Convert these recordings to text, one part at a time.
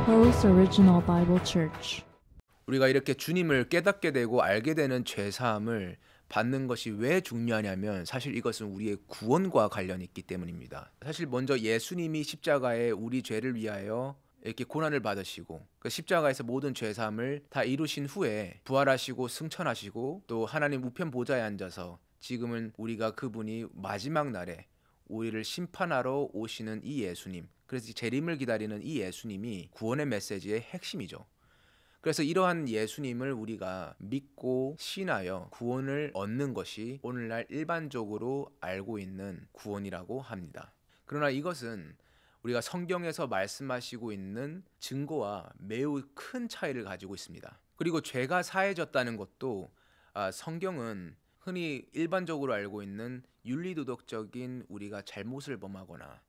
Post Original Bible Church. 우리가 이렇게 주님을 깨닫게 되고 알게 되는 죄사함을 받는 것이 왜 중요하냐면 사실 이것은 우리의 구원과 관련이 있기 때문입니다. 사실 먼저 예수님이 십자가에 우리 죄를 위하여 이렇게 고난을 받으시고 그 십자가에서 모든 죄사함을 다 이루신 후에 부활하시고 승천하시고 또 하나님 우편 보좌에 앉아서 지금은 우리가 그분이 마지막 날에 우리를 심판하러 오시는 이 예수님, 그래서 재림을 기다리는 이 예수님이 구원의 메시지의 핵심이죠. 그래서 이러한 예수님을 우리가 믿고 신하여 구원을 얻는 것이 오늘날 일반적으로 알고 있는 구원이라고 합니다. 그러나 이것은 우리가 성경에서 말씀하시고 있는 증거와 매우 큰 차이를 가지고 있습니다. 그리고 죄가 사해졌다는 것도 성경은 흔히 일반적으로 알고 있는 윤리도덕적인 우리가 잘못을 범하거나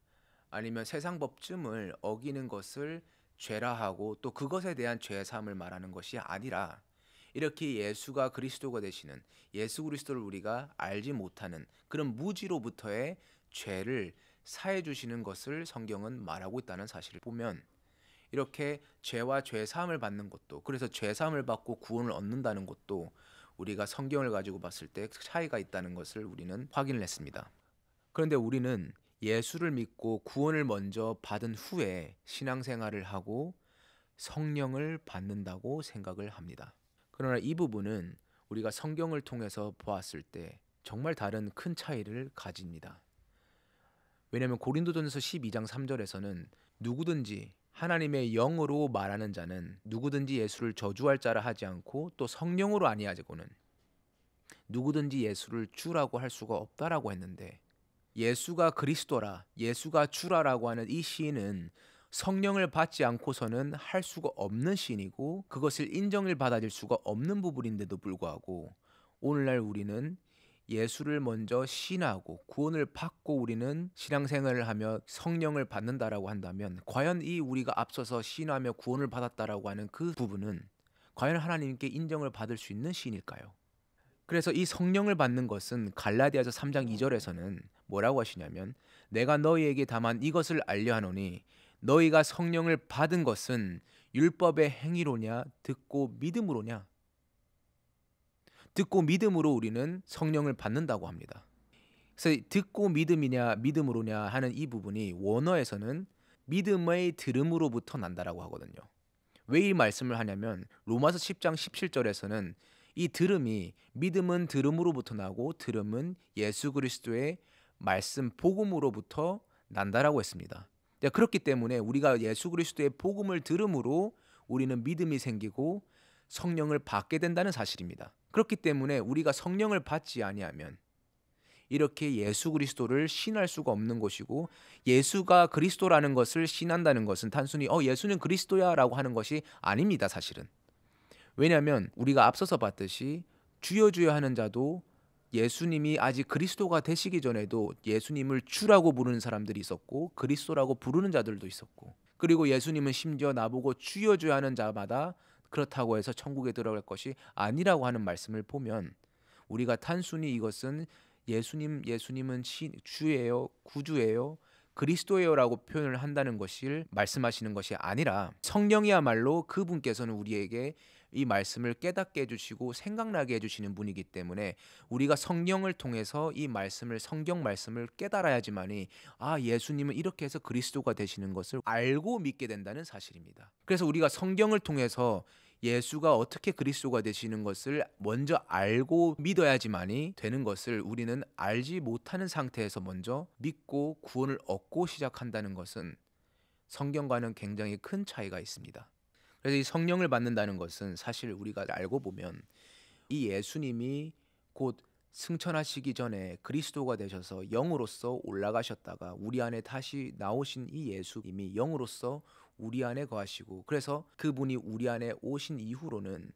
아니면 세상 법쯤을 어기는 것을 죄라 하고 또 그것에 대한 죄사함을 말하는 것이 아니라 이렇게 예수가 그리스도가 되시는 예수 그리스도를 우리가 알지 못하는 그런 무지로부터의 죄를 사해 주시는 것을 성경은 말하고 있다는 사실을 보면 이렇게 죄와 죄사함을 받는 것도, 그래서 죄사함을 받고 구원을 얻는다는 것도 우리가 성경을 가지고 봤을 때 차이가 있다는 것을 우리는 확인을 했습니다. 그런데 우리는 예수를 믿고 구원을 먼저 받은 후에 신앙생활을 하고 성령을 받는다고 생각을 합니다. 그러나 이 부분은 우리가 성경을 통해서 보았을 때 정말 다른 큰 차이를 가집니다. 왜냐하면 고린도전서 12장 3절에서는 누구든지 하나님의 영으로 말하는 자는 누구든지 예수를 저주할 자라 하지 않고 또 성령으로 아니하고는 누구든지 예수를 주라고 할 수가 없다라고 했는데, 예수가 그리스도라, 예수가 주라라고 하는 이 시인은 성령을 받지 않고서는 할 수가 없는 시인이고 그것을 인정을 받아들일 수가 없는 부분인데도 불구하고 오늘날 우리는 예수를 먼저 신하고 구원을 받고 우리는 신앙생활을 하며 성령을 받는다라고 한다면 과연 이 우리가 앞서서 신하며 구원을 받았다라고 하는 그 부분은 과연 하나님께 인정을 받을 수 있는 시인일까요? 그래서 이 성령을 받는 것은 갈라디아서 3장 2절에서는 뭐라고 하시냐면 내가 너희에게 다만 이것을 알려하노니 너희가 성령을 받은 것은 율법의 행위로냐 듣고 믿음으로냐. 듣고 믿음으로 우리는 성령을 받는다고 합니다. 그래서 듣고 믿음이냐 믿음으로냐 하는 이 부분이 원어에서는 믿음의 들음으로부터 난다라고 하거든요. 왜 이 말씀을 하냐면 로마서 10장 17절에서는 이 들음이 믿음은 들음으로부터 나고 들음은 예수 그리스도의 말씀 복음으로부터 난다라고 했습니다. 그렇기 때문에 우리가 예수 그리스도의 복음을 들음으로 우리는 믿음이 생기고 성령을 받게 된다는 사실입니다. 그렇기 때문에 우리가 성령을 받지 아니하면 이렇게 예수 그리스도를 신할 수가 없는 것이고, 예수가 그리스도라는 것을 신한다는 것은 단순히 예수는 그리스도야 라고 하는 것이 아닙니다. 사실은 왜냐하면 우리가 앞서서 봤듯이 주여 주여 하는 자도 예수님이 아직 그리스도가 되시기 전에도 예수님을 주라고 부르는 사람들이 있었고 그리스도라고 부르는 자들도 있었고, 그리고 예수님은 심지어 나보고 주여 주여 하는 자마다 그렇다고 해서 천국에 들어갈 것이 아니라고 하는 말씀을 보면 우리가 단순히 이것은 예수님은 주예요, 구주예요, 그리스도예요라고 표현을 한다는 것을 말씀하시는 것이 아니라 성령이야말로 그분께서는 우리에게 이 말씀을 깨닫게 해주시고 생각나게 해주시는 분이기 때문에 우리가 성령을 통해서 이 말씀을, 성경 말씀을 깨달아야지만이 예수님은 이렇게 해서 그리스도가 되시는 것을 알고 믿게 된다는 사실입니다. 그래서 우리가 성경을 통해서 예수가 어떻게 그리스도가 되시는 것을 먼저 알고 믿어야지만이 되는 것을 우리는 알지 못하는 상태에서 먼저 믿고 구원을 얻고 시작한다는 것은 성경과는 굉장히 큰 차이가 있습니다. 그래서 이 성령을 받는다는 것은 사실 우리가 알고 보면 이 예수님이 곧 승천하시기 전에 그리스도가 되셔서 영으로서 올라가셨다가 우리 안에 다시 나오신 이 예수님이 영으로서 우리 안에 거하시고, 그래서 그분이 우리 안에 오신 이후로는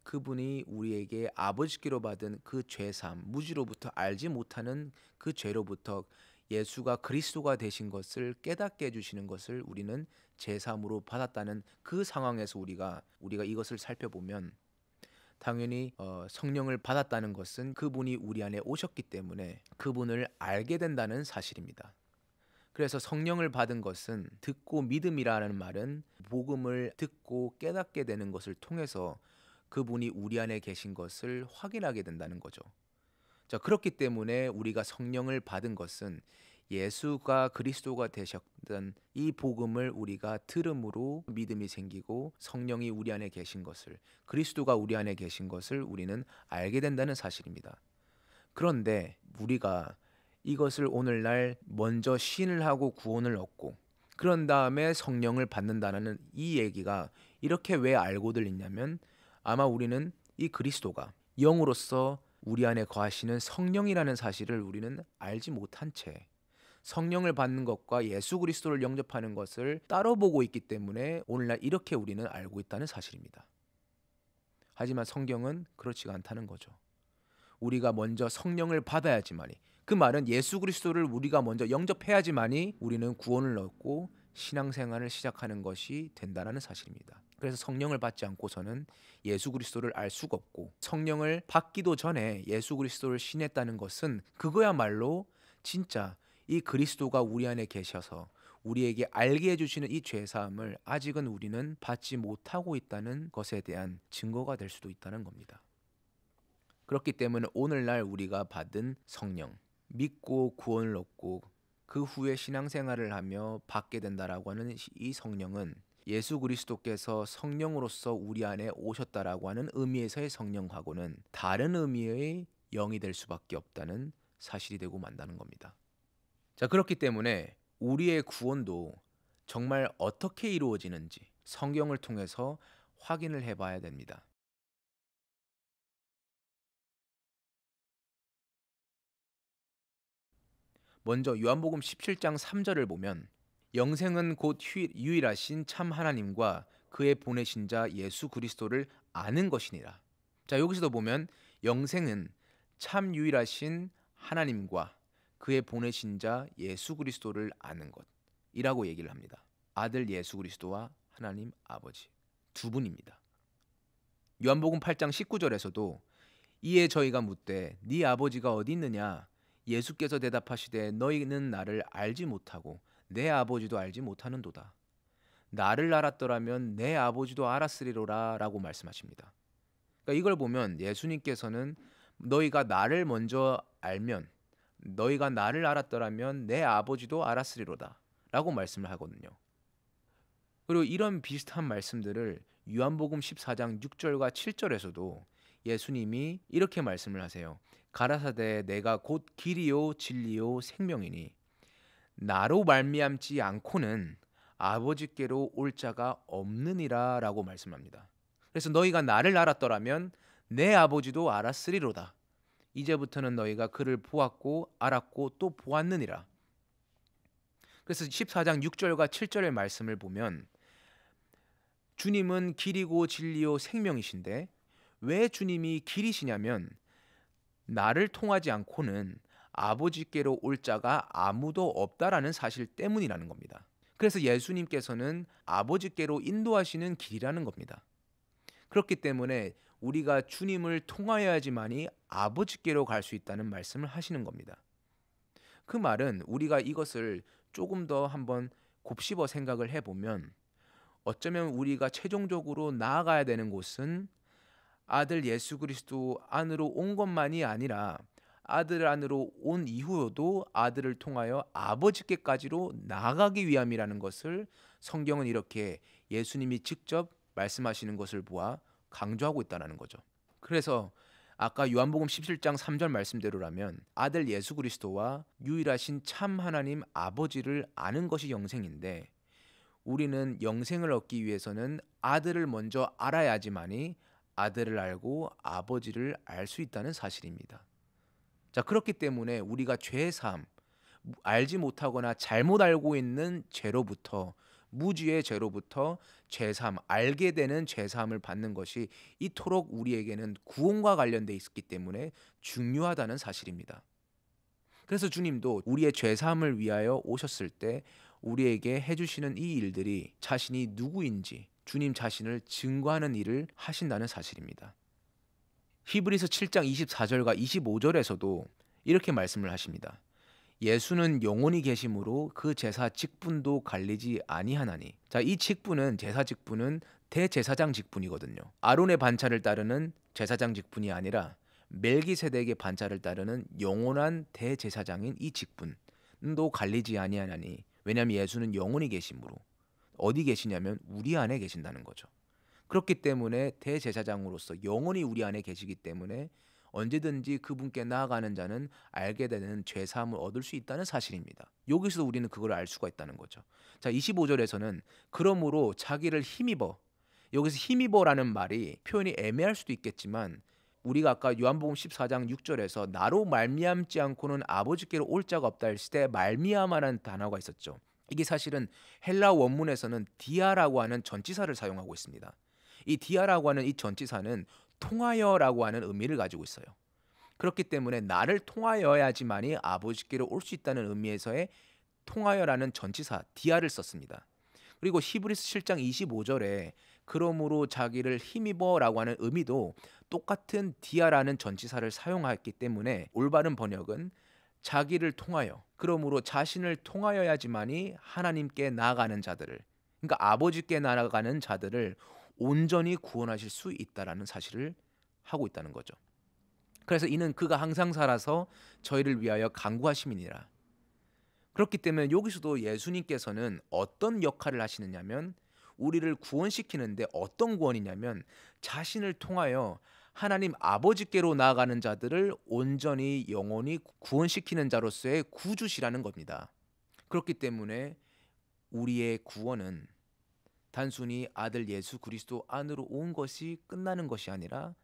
그분이 우리에게 아버지께로 받은 그 죄사함, 무지로부터 알지 못하는 그 죄로부터 예수가 그리스도가 되신 것을 깨닫게 해주시는 것을 우리는 제사함으로 받았다는 그 상황에서 우리가 이것을 살펴보면 당연히 성령을 받았다는 것은 그분이 우리 안에 오셨기 때문에 그분을 알게 된다는 사실입니다. 그래서 성령을 받은 것은, 듣고 믿음이라는 말은 복음을 듣고 깨닫게 되는 것을 통해서 그분이 우리 안에 계신 것을 확인하게 된다는 거죠. 자, 그렇기 때문에 우리가 성령을 받은 것은 예수가 그리스도가 되셨던 이 복음을 우리가 들음으로 믿음이 생기고 성령이 우리 안에 계신 것을, 그리스도가 우리 안에 계신 것을 우리는 알게 된다는 사실입니다. 그런데 우리가 이것을 오늘날 먼저 신을 하고 구원을 얻고 그런 다음에 성령을 받는다는 이 얘기가 이렇게 왜 알고 들리냐면, 아마 우리는 이 그리스도가 영으로서 우리 안에 거하시는 성령이라는 사실을 우리는 알지 못한 채 성령을 받는 것과 예수 그리스도를 영접하는 것을 따로 보고 있기 때문에 오늘날 이렇게 우리는 알고 있다는 사실입니다. 하지만 성경은 그렇지가 않다는 거죠. 우리가 먼저 성령을 받아야지만이, 그 말은 예수 그리스도를 우리가 먼저 영접해야지만이 우리는 구원을 얻고 신앙생활을 시작하는 것이 된다는 사실입니다. 그래서 성령을 받지 않고서는 예수 그리스도를 알 수가 없고, 성령을 받기도 전에 예수 그리스도를 신했다는 것은 그거야말로 진짜 이 그리스도가 우리 안에 계셔서 우리에게 알게 해주시는 이 죄사함을 아직은 우리는 받지 못하고 있다는 것에 대한 증거가 될 수도 있다는 겁니다. 그렇기 때문에 오늘날 우리가 받은 성령, 믿고 구원을 얻고 그 후에 신앙생활을 하며 받게 된다라고 하는 이 성령은 예수 그리스도께서 성령으로서 우리 안에 오셨다라고 하는 의미에서의 성령하고는 다른 의미의 영이 될 수밖에 없다는 사실이 되고 만다는 겁니다. 자, 그렇기 때문에 우리의 구원도 정말 어떻게 이루어지는지 성경을 통해서 확인을 해봐야 됩니다. 먼저 요한복음 17장 3절을 보면, 영생은 곧 유일하신 참 하나님과 그의 보내신 자 예수 그리스도를 아는 것이니라. 자, 여기서도 보면 영생은 참 유일하신 하나님과 그의 보내신 자 예수 그리스도를 아는 것이라고 얘기를 합니다. 아들 예수 그리스도와 하나님 아버지 두 분입니다. 요한복음 8장 19절에서도 이에 저희가 묻되 네 아버지가 어디 있느냐? 예수께서 대답하시되 너희는 나를 알지 못하고 내 아버지도 알지 못하는도다. 나를 알았더라면 내 아버지도 알았으리로라 라고 말씀하십니다. 그러니까 이걸 보면 예수님께서는 너희가 나를 먼저 알면, 너희가 나를 알았더라면 내 아버지도 알았으리로다 라고 말씀을 하거든요. 그리고 이런 비슷한 말씀들을 요한복음 14장 6절과 7절에서도 예수님이 이렇게 말씀을 하세요. 가라사대 내가 곧 길이요 진리요 생명이니 나로 말미암지 않고는 아버지께로 올 자가 없느니라 라고 말씀합니다. 그래서 너희가 나를 알았더라면 내 아버지도 알았으리로다. 이제부터는 너희가 그를 보았고 알았고 또 보았느니라. 그래서 14장 6절과 7절의 말씀을 보면 주님은 길이고 진리요 생명이신데, 왜 주님이 길이시냐면 나를 통하지 않고는 아버지께로 올 자가 아무도 없다라는 사실 때문이라는 겁니다. 그래서 예수님께서는 아버지께로 인도하시는 길이라는 겁니다. 그렇기 때문에 우리가 주님을 통하여야지만이 아버지께로 갈 수 있다는 말씀을 하시는 겁니다. 그 말은 우리가 이것을 조금 더 한번 곱씹어 생각을 해보면, 어쩌면 우리가 최종적으로 나아가야 되는 곳은 아들 예수 그리스도 안으로 온 것만이 아니라 아들 안으로 온 이후에도 아들을 통하여 아버지께까지로 나아가기 위함이라는 것을 성경은 이렇게 예수님이 직접 말씀하시는 것을 보아 강조하고 있다는 거죠. 그래서 아까 요한복음 17장 3절 말씀대로라면 아들 예수 그리스도와 유일하신 참 하나님 아버지를 아는 것이 영생인데, 우리는 영생을 얻기 위해서는 아들을 먼저 알아야지만이 아들을 알고 아버지를 알 수 있다는 사실입니다. 자, 그렇기 때문에 우리가 죄의 삶, 알지 못하거나 잘못 알고 있는 죄로부터, 무지의 죄로부터 죄사함, 알게 되는 죄사함을 받는 것이 이토록 우리에게는 구원과 관련돼 있기 때문에 중요하다는 사실입니다. 그래서 주님도 우리의 죄사함을 위하여 오셨을 때 우리에게 해주시는 이 일들이 자신이 누구인지 주님 자신을 증거하는 일을 하신다는 사실입니다. 히브리서 7장 24절과 25절에서도 이렇게 말씀을 하십니다. 예수는 영원히 계심으로 그 제사 직분도 갈리지 아니하나니. 자, 이 직분은 제사 직분은 대제사장 직분이거든요. 아론의 반차를 따르는 제사장 직분이 아니라 멜기세덱의 반차를 따르는 영원한 대제사장인 이 직분도 갈리지 아니하나니. 왜냐하면 예수는 영원히 계심으로. 어디 계시냐면 우리 안에 계신다는 거죠. 그렇기 때문에 대제사장으로서 영원히 우리 안에 계시기 때문에 언제든지 그분께 나아가는 자는 알게 되는 죄 사함을 얻을 수 있다는 사실입니다. 여기서 우리는 그걸 알 수가 있다는 거죠. 자, 25절에서는 그러므로 자기를 힘입어. 여기서 힘입어라는 말이 표현이 애매할 수도 있겠지만 우리가 아까 요한복음 14장 6절에서 나로 말미암지 않고는 아버지께로 올 자가 없다 했을 때 말미암아라는 단어가 있었죠. 이게 사실은 헬라 원문에서는 디아라고 하는 전치사를 사용하고 있습니다. 이 디아라고 하는 이 전치사는 통하여라고 하는 의미를 가지고 있어요. 그렇기 때문에 나를 통하여야지만이 아버지께로 올 수 있다는 의미에서의 통하여라는 전치사 디아를 썼습니다. 그리고 히브리서 7장 25절에 그러므로 자기를 힘입어라고 하는 의미도 똑같은 디아라는 전치사를 사용했기 때문에 올바른 번역은 자기를 통하여, 그러므로 자신을 통하여야지만이 하나님께 나아가는 자들을, 그러니까 아버지께 나아가는 자들을 온전히 구원하실 수 있다라는 사실을 하고 있다는 거죠. 그래서 이는 그가 항상 살아서 저희를 위하여 간구하심이니라. 그렇기 때문에 여기서도 예수님께서는 어떤 역할을 하시느냐면 우리를 구원시키는데 어떤 구원이냐면 자신을 통하여 하나님 아버지께로 나아가는 자들을 온전히 영원히 구원시키는 자로서의 구주시라는 겁니다. 그렇기 때문에 우리의 구원은 단순히 아들 예수 그리스도 안으로 온 것이 끝나는 것이 아니라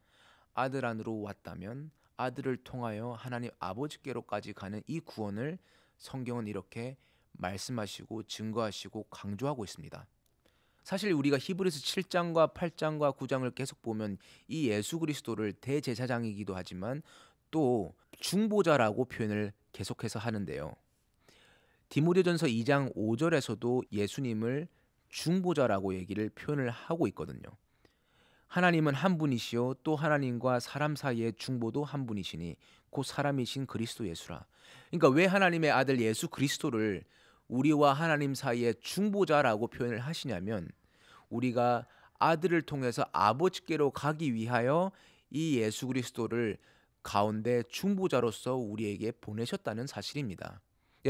아들 안으로 왔다면 아들을 통하여 하나님 아버지께로까지 가는 이 구원을 성경은 이렇게 말씀하시고 증거하시고 강조하고 있습니다. 사실 우리가 히브리서 7장과 8장과 9장을 계속 보면 이 예수 그리스도를 대제사장이기도 하지만 또 중보자라고 표현을 계속해서 하는데요. 디모데전서 2장 5절에서도 예수님을 중보자라고 얘기를 표현을 하고 있거든요. 하나님은 한 분이시요 또 하나님과 사람 사이의 중보도 한 분이시니 곧 사람이신 그리스도 예수라. 그러니까 왜 하나님의 아들 예수 그리스도를 우리와 하나님 사이의 중보자라고 표현을 하시냐면 우리가 아들을 통해서 아버지께로 가기 위하여 이 예수 그리스도를 가운데 중보자로서 우리에게 보내셨다는 사실입니다.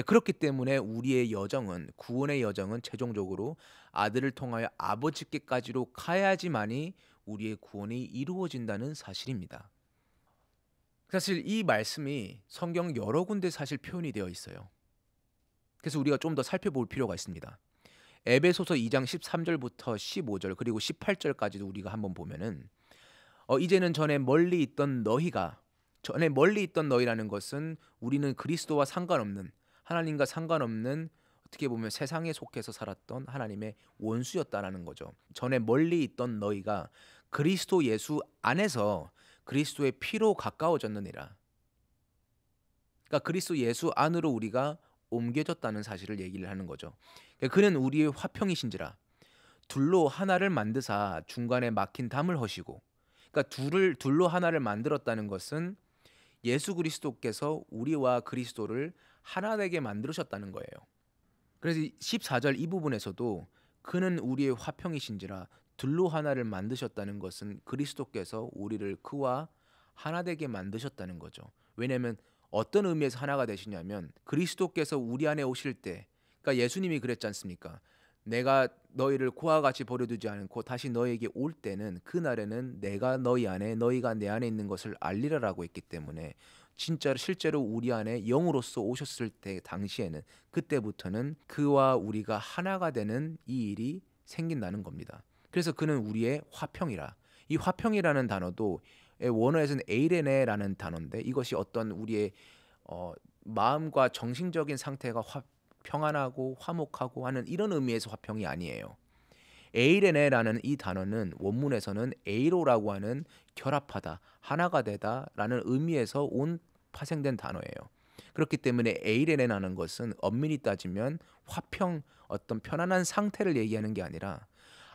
그렇기 때문에 우리의 여정은, 구원의 여정은 최종적으로 아들을 통하여 아버지께까지로 가야지만이 우리의 구원이 이루어진다는 사실입니다. 사실 이 말씀이 성경 여러 군데 사실 표현이 되어 있어요. 그래서 우리가 좀 더 살펴볼 필요가 있습니다. 에베소서 2장 13절부터 15절 그리고 18절까지도 우리가 한번 보면은 이제는 전에 멀리 있던 너희라는 것은 우리는 그리스도와 상관없는, 하나님과 상관없는, 어떻게 보면 세상에 속해서 살았던 하나님의 원수였다라는 거죠. 전에 멀리 있던 너희가 그리스도 예수 안에서 그리스도의 피로 가까워졌느니라. 그러니까 그리스도 예수 안으로 우리가 옮겨졌다는 사실을 얘기를 하는 거죠. 그는 우리의 화평이신지라 둘로 하나를 만드사 중간에 막힌 담을 허시고, 그러니까 둘로 하나를 만들었다는 것은 예수 그리스도께서 우리와 그리스도를 하나 되게 만들으셨다는 거예요. 그래서 14절 이 부분에서도 그는 우리의 화평이신지라 둘로 하나를 만드셨다는 것은 그리스도께서 우리를 그와 하나 되게 만드셨다는 거죠. 왜냐하면 어떤 의미에서 하나가 되시냐면 그리스도께서 우리 안에 오실 때, 그러니까 예수님이 그랬지 않습니까? 내가 너희를 고와 같이 버려두지 않고 다시 너희에게 올 때는 그날에는 내가 너희 안에 너희가 내 안에 있는 것을 알리라라고 했기 때문에 진짜로 실제로 우리 안에 영으로서 오셨을 때 당시에는 그때부터는 그와 우리가 하나가 되는 이 일이 생긴다는 겁니다. 그래서 그는 우리의 화평이라. 이 화평이라는 단어도 원어에서는 에이레네라는 단어인데 이것이 어떤 우리의 마음과 정신적인 상태가 평안하고 화목하고 하는 이런 의미에서 화평이 아니에요. 에이레네라는 이 단어는 원문에서는 에이로라고 하는 결합하다, 하나가 되다라는 의미에서 파생된 단어예요. 그렇기 때문에 에이레네라는 것은 엄밀히 따지면 화평, 어떤 편안한 상태를 얘기하는 게 아니라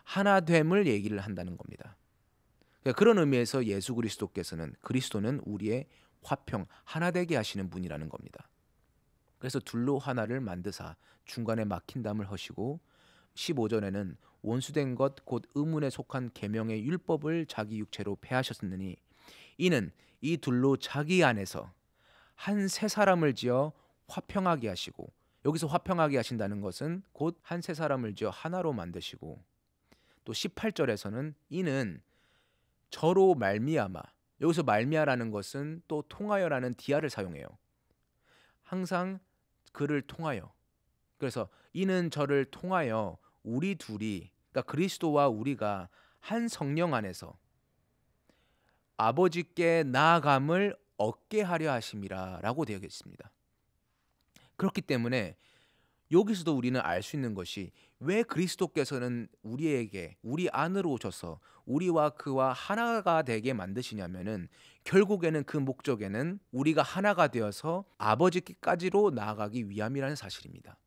하나됨을 얘기를 한다는 겁니다. 그런 의미에서 예수 그리스도는 우리의 화평, 하나되게 하시는 분이라는 겁니다. 그래서 둘로 하나를 만드사 중간에 막힌 담을 허시고 15절에는 원수된 것 곧 의문에 속한 계명의 율법을 자기 육체로 폐하셨느니 이는 이 둘로 자기 안에서 한 새 사람을 지어 화평하게 하시고, 여기서 화평하게 하신다는 것은 곧 한 새 사람을 지어 하나로 만드시고, 또 18절에서는 이는 저로 말미암아, 여기서 말미암아라는 것은 또 통하여라는 디아를 사용해요. 항상 그를 통하여, 그래서 이는 저를 통하여 우리 둘이, 그러니까 그리스도와 우리가 한 성령 안에서 아버지께 나아감을 얻게 하려 하심이라 라고 되어 있습니다. 그렇기 때문에 여기서도 우리는 알 수 있는 것이 왜 그리스도께서는 우리에게 우리 안으로 오셔서 우리와 그와 하나가 되게 만드시냐면은 결국에는 그 목적에는 우리가 하나가 되어서 아버지께까지로 나아가기 위함이라는 사실입니다.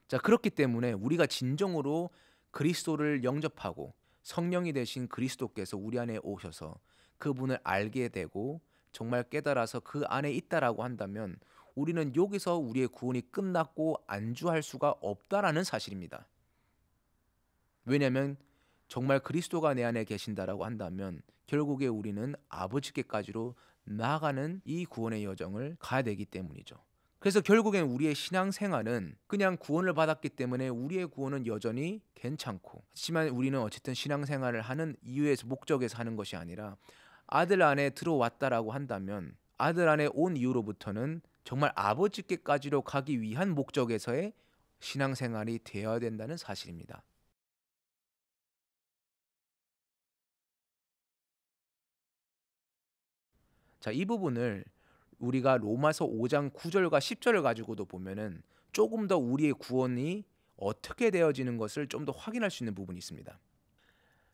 자, 그렇기 때문에 우리가 진정으로 그리스도를 영접하고 성령이 되신 그리스도께서 우리 안에 오셔서 그분을 알게 되고 정말 깨달아서 그 안에 있다라고 한다면 우리는 여기서 우리의 구원이 끝났고 안주할 수가 없다라는 사실입니다. 왜냐하면 정말 그리스도가 내 안에 계신다라고 한다면 결국에 우리는 아버지께까지로 나아가는 이 구원의 여정을 가야 되기 때문이죠. 그래서 결국엔 우리의 신앙생활은 그냥 구원을 받았기 때문에 우리의 구원은 여전히 괜찮고, 하지만 우리는 어쨌든 신앙생활을 하는 이유에서 목적에서 하는 것이 아니라 아들 안에 들어왔다라고 한다면 아들 안에 온 이후로부터는 정말 아버지께까지로 가기 위한 목적에서의 신앙생활이 되어야 된다는 사실입니다. 자, 이 부분을 우리가 로마서 5장 9절과 10절을 가지고도 보면은 조금 더 우리의 구원이 어떻게 되어지는 것을 좀 더 확인할 수 있는 부분이 있습니다.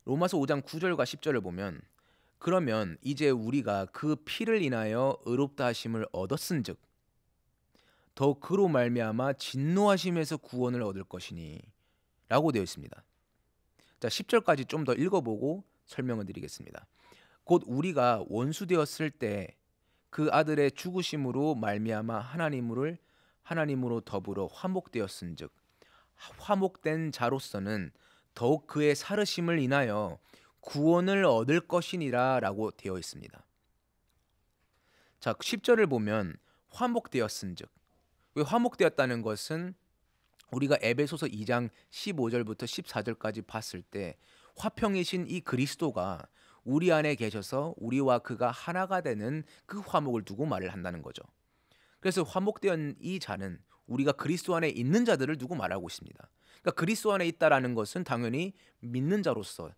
로마서 5장 9절과 10절을 보면 그러면 이제 우리가 그 피를 인하여 의롭다 하심을 얻었은즉 더 그로 말미암아 진노하심에서 구원을 얻을 것이니 라고 되어 있습니다. 자, 10절까지 좀 더 읽어보고 설명을 드리겠습니다. 곧 우리가 원수 되었을 때 그 아들의 죽으심으로 말미암아 하나님으로 더불어 화목되었은즉 화목된 자로서는 더욱 그의 살으심을 인하여 구원을 얻을 것이니라 라고 되어 있습니다. 자, 10절을 보면 화목되었은즉, 왜 화목되었다는 것은 우리가 에베소서 2장 15절부터 14절까지 봤을 때 화평이신 이 그리스도가 우리 안에 계셔서 우리와 그가 하나가 되는 그 화목을 두고 말을 한다는 거죠. 그래서 화목된 이 자는 우리가 그리스도 안에 있는 자들을 두고 말하고 있습니다. 그러니까 그리스도 안에 있다라는 것은 당연히 믿는 자로서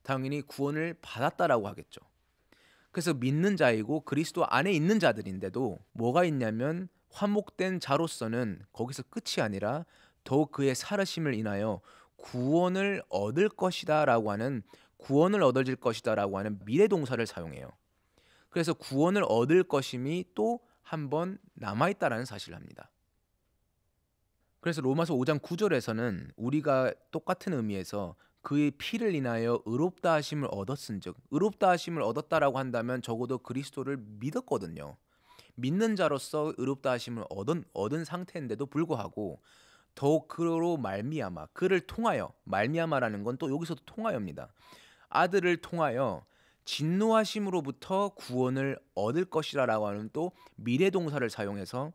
당연히 구원을 받았다라고 하겠죠. 그래서 믿는 자이고 그리스도 안에 있는 자들인데도 뭐가 있냐면 화목된 자로서는 거기서 끝이 아니라 더욱 그의 살으심을 인하여 구원을 얻을 것이다 라고 하는, 구원을 얻어질 것이다 라고 하는 미래 동사를 사용해요. 그래서 구원을 얻을 것임이 또 한 번 남아있다라는 사실을 합니다. 그래서 로마서 5장 9절에서는 우리가 똑같은 의미에서 그의 피를 인하여 의롭다 하심을 얻었은즉, 의롭다 하심을 얻었다라고 한다면 적어도 그리스도를 믿었거든요. 믿는 자로서 의롭다 하심을 얻은 상태인데도 불구하고 더욱 그로 말미암아, 그를 통하여, 말미암아라는 건 또 여기서도 통하여입니다. 아들을 통하여 진노하심으로부터 구원을 얻을 것이라고 하는 또 미래 동사를 사용해서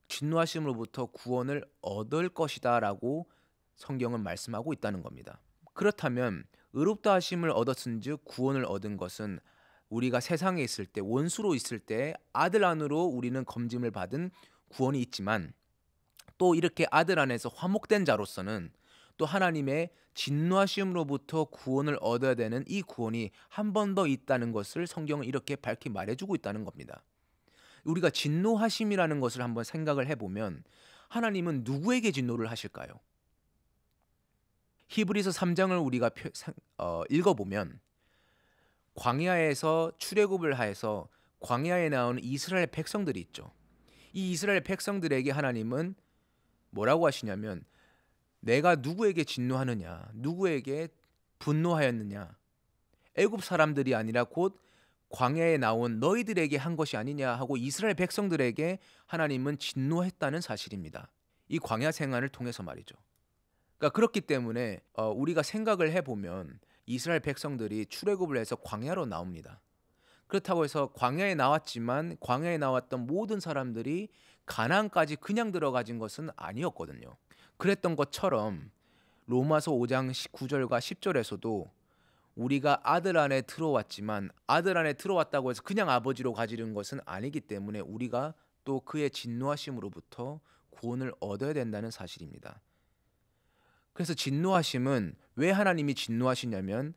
진노하심으로부터 구원을 얻을 것이다라고 성경은 말씀하고 있다는 겁니다. 그렇다면 의롭다 하심을 얻었은즉 구원을 얻은 것은 우리가 세상에 있을 때, 원수로 있을 때 아들 안으로 우리는 검짐을 받은 구원이 있지만 또 이렇게 아들 안에서 화목된 자로서는 또 하나님의 진노하심으로부터 구원을 얻어야 되는 이 구원이 한 번 더 있다는 것을 성경은 이렇게 밝히 말해주고 있다는 겁니다. 우리가 진노하심이라는 것을 한번 생각을 해보면 하나님은 누구에게 진노를 하실까요? 히브리서 3장을 우리가 읽어보면 광야에서 출애굽을 하여서 광야에 나오는 이스라엘 백성들이 있죠. 이 이스라엘 백성들에게 하나님은 뭐라고 하시냐면 내가 누구에게 진노하느냐, 누구에게 분노하였느냐, 애굽 사람들이 아니라 곧 광야에 나온 너희들에게 한 것이 아니냐 하고 이스라엘 백성들에게 하나님은 진노했다는 사실입니다. 이 광야 생활을 통해서 말이죠. 그러니까 그렇기 때문에 우리가 생각을 해보면 이스라엘 백성들이 출애굽을 해서 광야로 나옵니다. 그렇다고 해서 광야에 나왔지만 광야에 나왔던 모든 사람들이 가나안까지 그냥 들어가진 것은 아니었거든요. 그랬던 것처럼 로마서 5장 9절과 10절에서도 우리가 아들 안에 들어왔지만 아들 안에 들어왔다고 해서 그냥 아버지로 가지는 것은 아니기 때문에 우리가 또 그의 진노하심으로부터 구원을 얻어야 된다는 사실입니다. 그래서 진노하심은 왜 하나님이 진노하시냐면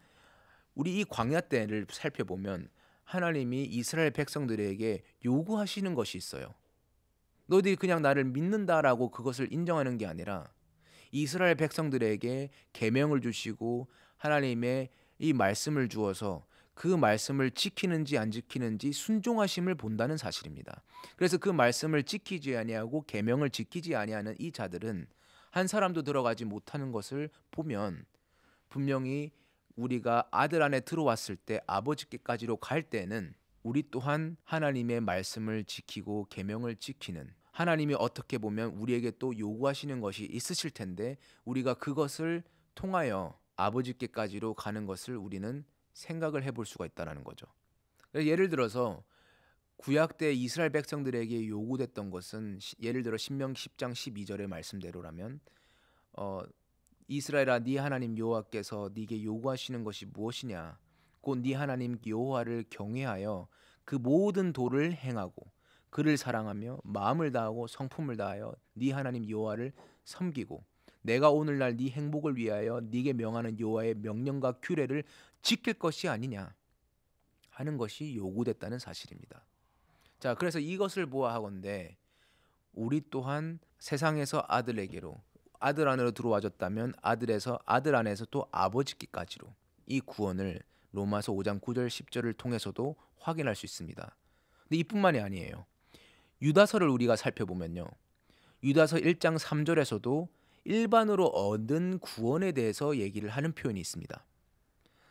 우리 이 광야 때를 살펴보면 하나님이 이스라엘 백성들에게 요구하시는 것이 있어요. 너희들이 그냥 나를 믿는다라고 그것을 인정하는 게 아니라 이스라엘 백성들에게 계명을 주시고 하나님의 이 말씀을 주어서 그 말씀을 지키는지 안 지키는지 순종하심을 본다는 사실입니다. 그래서 그 말씀을 지키지 아니하고 계명을 지키지 아니하는 이 자들은 한 사람도 들어가지 못하는 것을 보면 분명히 우리가 아들 안에 들어왔을 때 아버지께까지로 갈 때는 우리 또한 하나님의 말씀을 지키고 계명을 지키는 하나님이 어떻게 보면 우리에게 또 요구하시는 것이 있으실 텐데 우리가 그것을 통하여 아버지께까지로 가는 것을 우리는 생각을 해볼 수가 있다는 거죠. 예를 들어서 구약 때 이스라엘 백성들에게 요구됐던 것은 예를 들어 신명기 10장 12절의 말씀대로라면 이스라엘아 네 하나님 여호와께서 네게 요구하시는 것이 무엇이냐 곧 네 하나님 여호와를 경외하여 그 모든 도를 행하고 그를 사랑하며 마음을 다하고 성품을 다하여 네 하나님 여호와를 섬기고 내가 오늘날 네 행복을 위하여 네게 명하는 여호와의 명령과 규례를 지킬 것이 아니냐 하는 것이 요구됐다는 사실입니다. 자, 그래서 이것을 보아하건대 우리 또한 세상에서 아들에게로 아들 안으로 들어와졌다면 아들 안에서 또 아버지께까지로 이 구원을 로마서 5장 9절 10절을 통해서도 확인할 수 있습니다. 근데 이뿐만이 아니에요. 유다서를 우리가 살펴보면요. 유다서 1장 3절에서도 일반으로 얻은 구원에 대해서 얘기를 하는 표현이 있습니다.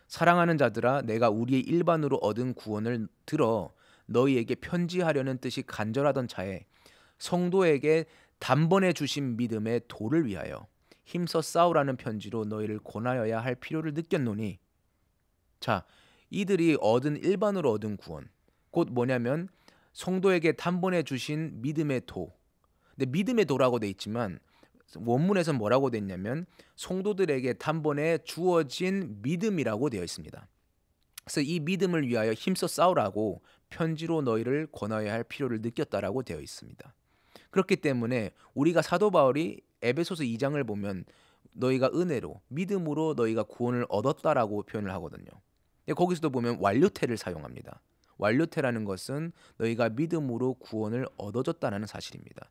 사랑하는 자들아 내가 우리의 일반으로 얻은 구원을 들어 너희에게 편지하려는 뜻이 간절하던 차에 성도에게 단번에 주신 믿음의 도를 위하여 힘써 싸우라는 편지로 너희를 권하여야 할 필요를 느꼈노니 자, 이들이 얻은 일반으로 얻은 구원 곧 뭐냐면 성도에게 단번에 주신 믿음의 도. 근데 믿음의 도라고 돼 있지만 원문에서 뭐라고 돼 있냐면 성도들에게 단번에 주어진 믿음이라고 되어 있습니다. 그래서 이 믿음을 위하여 힘써 싸우라고 편지로 너희를 권하여야 할 필요를 느꼈다라고 되어 있습니다. 그렇기 때문에 우리가 사도 바울이 에베소서 2장을 보면 너희가 은혜로 믿음으로 너희가 구원을 얻었다라고 표현을 하거든요. 거기서도 보면 완료태를 사용합니다. 완료태라는 것은 너희가 믿음으로 구원을 얻어졌다는 사실입니다.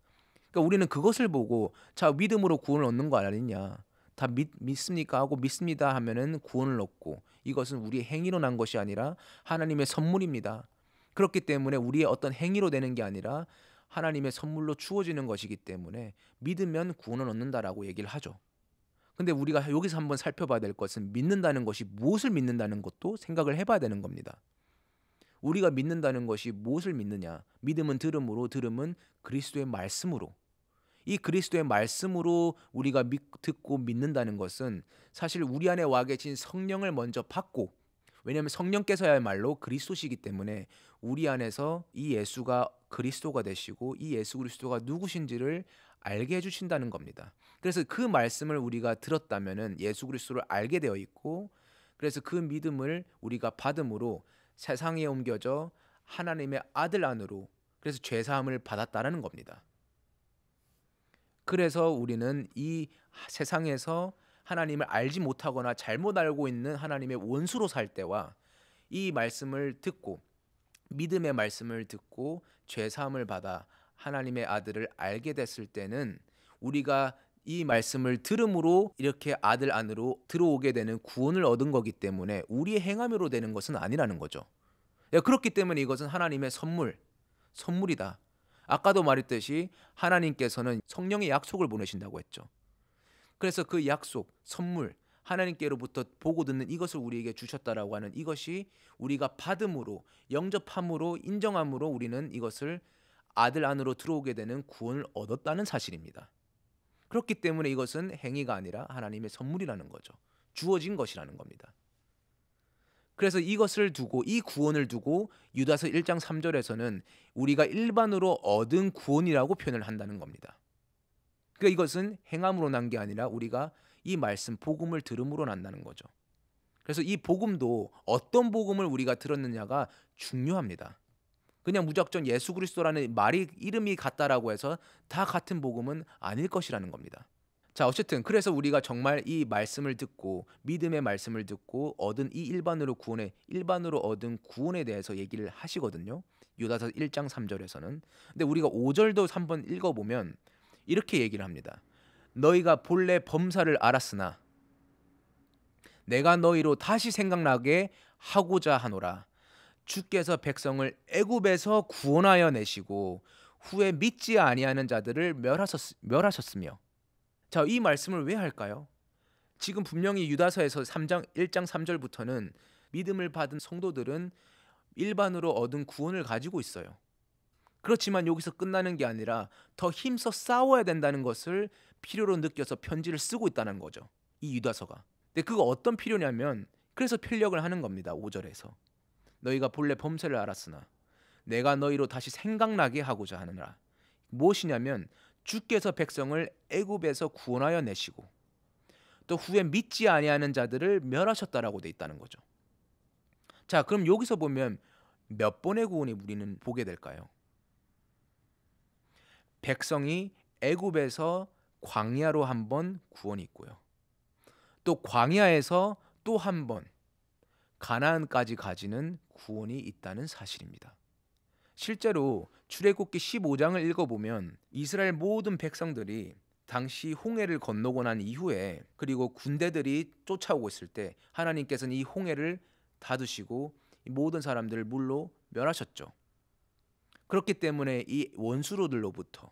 그러니까 우리는 그것을 보고 자 믿음으로 구원을 얻는 거 아니냐 다 믿습니까 하고 믿습니다 하면은 구원을 얻고 이것은 우리의 행위로 난 것이 아니라 하나님의 선물입니다. 그렇기 때문에 우리의 어떤 행위로 되는 게 아니라 하나님의 선물로 주어지는 것이기 때문에 믿으면 구원을 얻는다라고 얘기를 하죠. 근데 우리가 여기서 한번 살펴봐야 될 것은 믿는다는 것이 무엇을 믿는다는 것도 생각을 해봐야 되는 겁니다. 우리가 믿는다는 것이 무엇을 믿느냐? 믿음은 들음으로, 들음은 그리스도의 말씀으로. 이 그리스도의 말씀으로 우리가 듣고 믿는다는 것은 사실 우리 안에 와 계신 성령을 먼저 받고 왜냐하면 성령께서야말로 그리스도시기 때문에 우리 안에서 이 예수가 그리스도가 되시고 이 예수 그리스도가 누구신지를 알게 해주신다는 겁니다. 그래서 그 말씀을 우리가 들었다면은 예수 그리스도를 알게 되어 있고 그래서 그 믿음을 우리가 받음으로 세상에 옮겨져 하나님의 아들 안으로 그래서 죄사함을 받았다라는 겁니다. 그래서 우리는 이 세상에서 하나님을 알지 못하거나 잘못 알고 있는 하나님의 원수로 살 때와 이 말씀을 듣고 믿음의 말씀을 듣고 죄사함을 받아 하나님의 아들을 알게 됐을 때는 우리가 이 말씀을 들음으로 이렇게 아들 안으로 들어오게 되는 구원을 얻은 거기 때문에 우리의 행함으로 되는 것은 아니라는 거죠. 그렇기 때문에 이것은 하나님의 선물이다. 아까도 말했듯이 하나님께서는 성령의 약속을 보내신다고 했죠. 그래서 그 약속, 선물, 하나님께로부터 보고 듣는 이것을 우리에게 주셨다라고 하는 이것이 우리가 받음으로, 영접함으로, 인정함으로 우리는 이것을 아들 안으로 들어오게 되는 구원을 얻었다는 사실입니다. 그렇기 때문에 이것은 행위가 아니라 하나님의 선물이라는 거죠. 주어진 것이라는 겁니다. 그래서 이것을 두고, 이 구원을 두고 유다서 1장 3절에서는 우리가 일반으로 얻은 구원이라고 표현을 한다는 겁니다. 그러니까 이것은 행함으로 난 게 아니라 우리가 이 말씀 복음을 들음으로 난다는 거죠. 그래서 이 복음도 어떤 복음을 우리가 들었느냐가 중요합니다. 그냥 무작정 예수 그리스도라는 말이 이름이 같다라고 해서 다 같은 복음은 아닐 것이라는 겁니다. 자, 어쨌든 그래서 우리가 정말 이 말씀을 듣고 믿음의 말씀을 듣고 얻은 이 일반으로 얻은 구원에 대해서 얘기를 하시거든요. 유다서 1장 3절에서는. 근데 우리가 5절도 한번 읽어보면 이렇게 얘기를 합니다. 너희가 본래 범사를 알았으나 내가 너희로 다시 생각나게 하고자 하노라. 주께서 백성을 애굽에서 구원하여 내시고 후에 믿지 아니하는 자들을 멸하셨으며. 자, 이 말씀을 왜 할까요? 지금 분명히 유다서에서 1장 3절부터는 믿음을 받은 성도들은 일반으로 얻은 구원을 가지고 있어요. 그렇지만 여기서 끝나는 게 아니라 더 힘써 싸워야 된다는 것을 필요로 느껴서 편지를 쓰고 있다는 거죠. 이 유다서가. 근데 그거 어떤 필요냐면 그래서 편력을 하는 겁니다. 5절에서. 너희가 본래 범죄를 알았으나 내가 너희로 다시 생각나게 하고자 하느라. 무엇이냐면 주께서 백성을 애굽에서 구원하여 내시고 또 후에 믿지 아니하는 자들을 멸하셨다라고 돼 있다는 거죠. 자, 그럼 여기서 보면 몇 번의 구원이 우리는 보게 될까요? 백성이 애굽에서 광야로 한 번 구원이 있고요. 또 광야에서 또 한 번 가나안까지 가지는 구원이 있다는 사실입니다. 실제로 출애굽기 15장을 읽어보면 이스라엘 모든 백성들이 당시 홍해를 건너고 난 이후에 그리고 군대들이 쫓아오고 있을 때 하나님께서는 이 홍해를 닫으시고 모든 사람들을 물로 멸하셨죠. 그렇기 때문에 이 원수로들로부터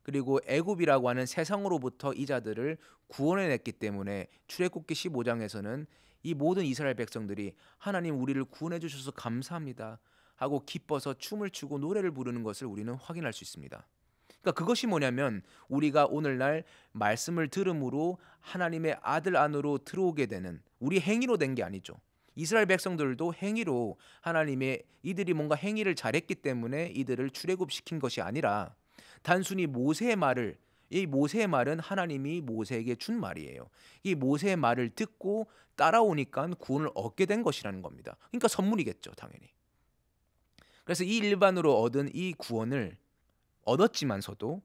그리고 애굽이라고 하는 세상으로부터 이 자들을 구원해냈기 때문에 출애굽기 15장에서는 이 모든 이스라엘 백성들이 하나님 우리를 구원해 주셔서 감사합니다 하고 기뻐서 춤을 추고 노래를 부르는 것을 우리는 확인할 수 있습니다. 그러니까 그것이 뭐냐면 우리가 오늘날 말씀을 들음으로 하나님의 아들 안으로 들어오게 되는 우리 행위로 된 게 아니죠. 이스라엘 백성들도 행위로 하나님의 이들이 뭔가 행위를 잘했기 때문에 이들을 출애굽시킨 것이 아니라 단순히 모세의 말을 이 모세의 말은 하나님이 모세에게 준 말이에요. 이 모세의 말을 듣고 따라오니까 구원을 얻게 된 것이라는 겁니다. 그러니까 선물이겠죠, 당연히. 그래서 이 일반으로 얻은 이 구원을 얻었지만서도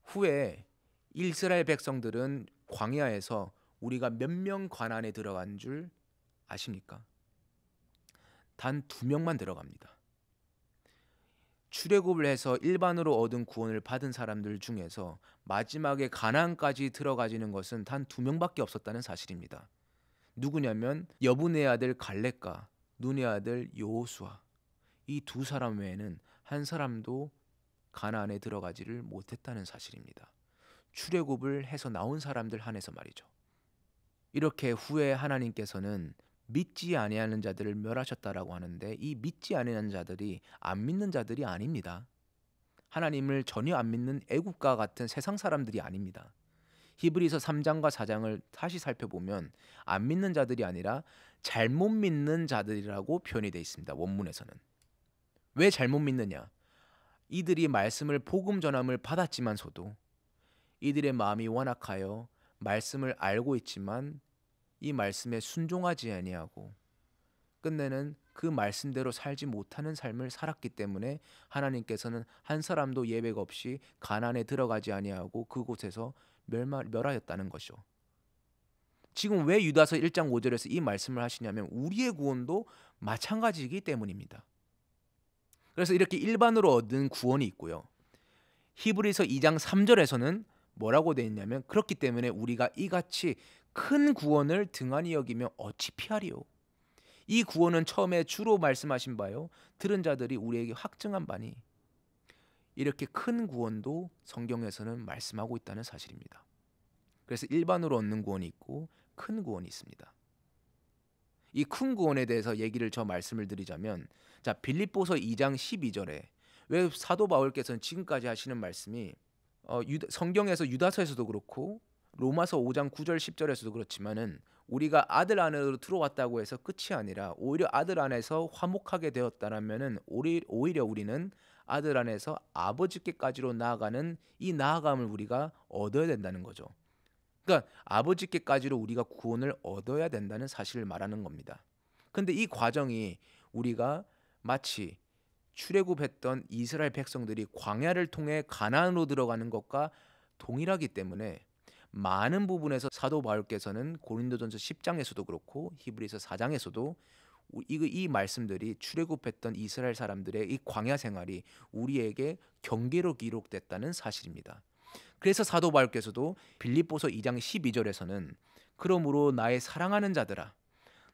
후에 이스라엘 백성들은 광야에서 우리가 몇 명 가나안에 들어간 줄 아십니까? 단 2명만 들어갑니다. 출애굽을 해서 일반으로 얻은 구원을 받은 사람들 중에서 마지막에 가나안까지 들어가지는 것은 단 2명밖에 없었다는 사실입니다. 누구냐면 여분의 아들 갈렙과 눈의 아들 여호수아. 이 2사람 외에는 한 사람도 가나안에 들어가지를 못했다는 사실입니다. 출애굽을 해서 나온 사람들 한해서 말이죠. 이렇게 후에 하나님께서는 믿지 아니하는 자들을 멸하셨다라고 하는데 이 믿지 아니하는 자들이 안 믿는 자들이 아닙니다. 하나님을 전혀 안 믿는 애국과 같은 세상 사람들이 아닙니다. 히브리서 3장과 4장을 다시 살펴보면 안 믿는 자들이 아니라 잘못 믿는 자들이라고 표현이 되어 있습니다. 원문에서는. 왜 잘못 믿느냐? 이들이 말씀을 복음 전함을 받았지만서도 이들의 마음이 완악하여 말씀을 알고 있지만 이 말씀에 순종하지 아니하고 끝내는 그 말씀대로 살지 못하는 삶을 살았기 때문에 하나님께서는 한 사람도 예외가 없이 가나안에 들어가지 아니하고 그곳에서 멸하였다는 것이죠. 지금 왜 유다서 1장 5절에서 이 말씀을 하시냐면 우리의 구원도 마찬가지이기 때문입니다. 그래서 이렇게 일반으로 얻은 구원이 있고요. 히브리서 2장 3절에서는 뭐라고 되어 있냐면 그렇기 때문에 우리가 이같이 큰 구원을 등한히 여기며 어찌 피하리요. 이 구원은 처음에 주로 말씀하신 바요. 들은 자들이 우리에게 확증한 바니 이렇게 큰 구원도 성경에서는 말씀하고 있다는 사실입니다. 그래서 일반으로 얻는 구원이 있고 큰 구원이 있습니다. 이 큰 구원에 대해서 말씀을 드리자면, 자, 빌립보서 2장 12절에 왜 사도 바울께서는 지금까지 하시는 말씀이 성경에서 유다서에서도 그렇고 로마서 5장 9절 10절에서도 그렇지만은 우리가 아들 안으로 들어왔다고 해서 끝이 아니라 오히려 아들 안에서 화목하게 되었다라면은 오히려 우리는 아들 안에서 아버지께까지로 나아가는 이 나아감을 우리가 얻어야 된다는 거죠. 그러니까 아버지께까지로 우리가 구원을 얻어야 된다는 사실을 말하는 겁니다. 근데 이 과정이 우리가 마치 출애굽했던 이스라엘 백성들이 광야를 통해 가나안으로 들어가는 것과 동일하기 때문에 많은 부분에서 사도 바울께서는 고린도전서 10장에서도 그렇고 히브리서 4장에서도 이 말씀들이 출애굽했던 이스라엘 사람들의 이 광야 생활이 우리에게 경계로 기록됐다는 사실입니다. 그래서 사도 바울께서도 빌립보서 2장 12절에서는 그러므로 나의 사랑하는 자들아,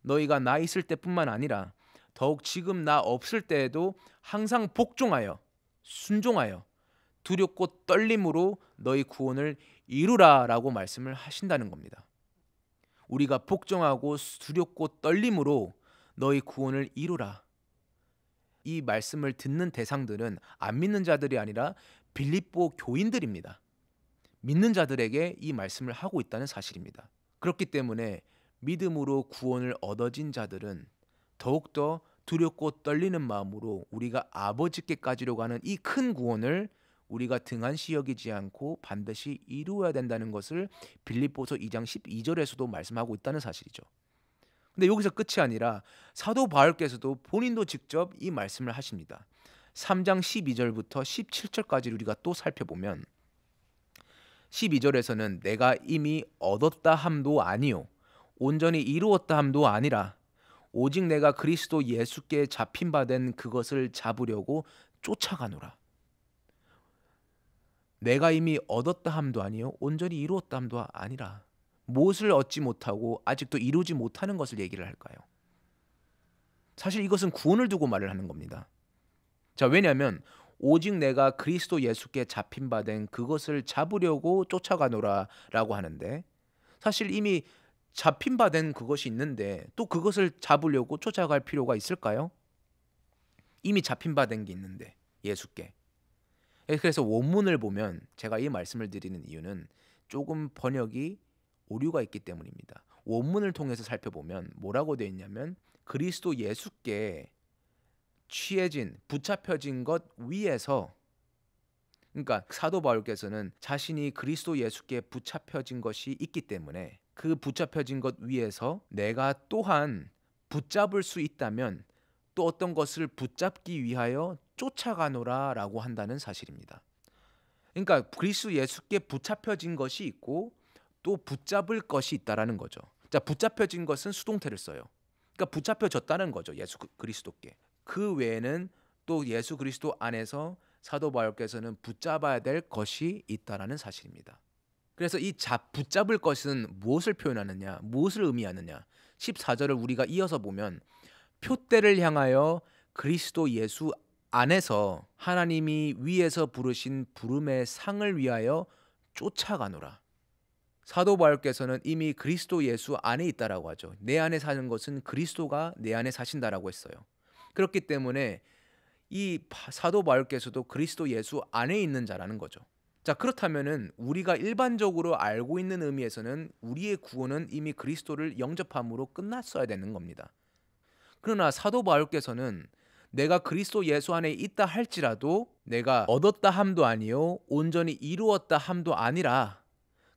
너희가 나 있을 때뿐만 아니라 더욱 지금 나 없을 때에도 항상 복종하여 순종하여 두렵고 떨림으로 너희 구원을 이루라라고 말씀을 하신다는 겁니다. 우리가 복종하고 두렵고 떨림으로 너희 구원을 이루라. 이 말씀을 듣는 대상들은 안 믿는 자들이 아니라 빌립보 교인들입니다. 믿는 자들에게 이 말씀을 하고 있다는 사실입니다. 그렇기 때문에 믿음으로 구원을 얻어진 자들은 더욱더 두렵고 떨리는 마음으로 우리가 아버지께까지로 가는 이 큰 구원을 우리가 등한시 여기지 않고 반드시 이루어야 된다는 것을 빌립보서 2장 12절에서도 말씀하고 있다는 사실이죠. 근데 여기서 끝이 아니라 사도 바울께서도 본인도 직접 이 말씀을 하십니다. 3장 12절부터 17절까지 우리가 또 살펴보면 12절에서는 내가 이미 얻었다 함도 아니요 온전히 이루었다 함도 아니라 오직 내가 그리스도 예수께 잡힌 바 된 그것을 잡으려고 쫓아가노라. 내가 이미 얻었다 함도 아니요 온전히 이루었다 함도 아니라 무엇을 얻지 못하고 아직도 이루지 못하는 것을 얘기를 할까요? 사실 이것은 구원을 두고 말을 하는 겁니다. 자, 왜냐하면 오직 내가 그리스도 예수께 잡힌 바 된 그것을 잡으려고 쫓아가노라 라고 하는데, 사실 이미 잡힌 바 된 그것이 있는데 또 그것을 잡으려고 쫓아갈 필요가 있을까요? 이미 잡힌 바 된 게 있는데 예수께. 그래서 원문을 보면 제가 이 말씀을 드리는 이유는 조금 번역이 오류가 있기 때문입니다. 원문을 통해서 살펴보면 뭐라고 되어 있냐면 그리스도 예수께 취해진 붙잡혀진 것 위에서, 그러니까 사도 바울께서는 자신이 그리스도 예수께 붙잡혀진 것이 있기 때문에 그 붙잡혀진 것 위에서 내가 또한 붙잡을 수 있다면 또 어떤 것을 붙잡기 위하여 쫓아가노라 라고 한다는 사실입니다. 그러니까 그리스도 예수께 붙잡혀진 것이 있고 또 붙잡을 것이 있다라는 거죠. 자, 붙잡혀진 것은 수동태를 써요. 그러니까 붙잡혀졌다는 거죠. 예수 그리스도께. 그 외에는 또 예수 그리스도 안에서 사도 바울께서는 붙잡아야 될 것이 있다라는 사실입니다. 그래서 이 붙잡을 것은 무엇을 표현하느냐, 무엇을 의미하느냐. 14절을 우리가 이어서 보면 표대를 향하여 그리스도 예수 안에서 하나님이 위에서 부르신 부름의 상을 위하여 쫓아가노라. 사도 바울께서는 이미 그리스도 예수 안에 있다라고 하죠. 내 안에 사는 것은 그리스도가 내 안에 사신다라고 했어요. 그렇기 때문에 이 사도 바울께서도 그리스도 예수 안에 있는 자라는 거죠. 자, 그렇다면은 우리가 일반적으로 알고 있는 의미에서는 우리의 구원은 이미 그리스도를 영접함으로 끝났어야 되는 겁니다. 그러나 사도 바울께서는 내가 그리스도 예수 안에 있다 할지라도 내가 얻었다 함도 아니요 온전히 이루었다 함도 아니라,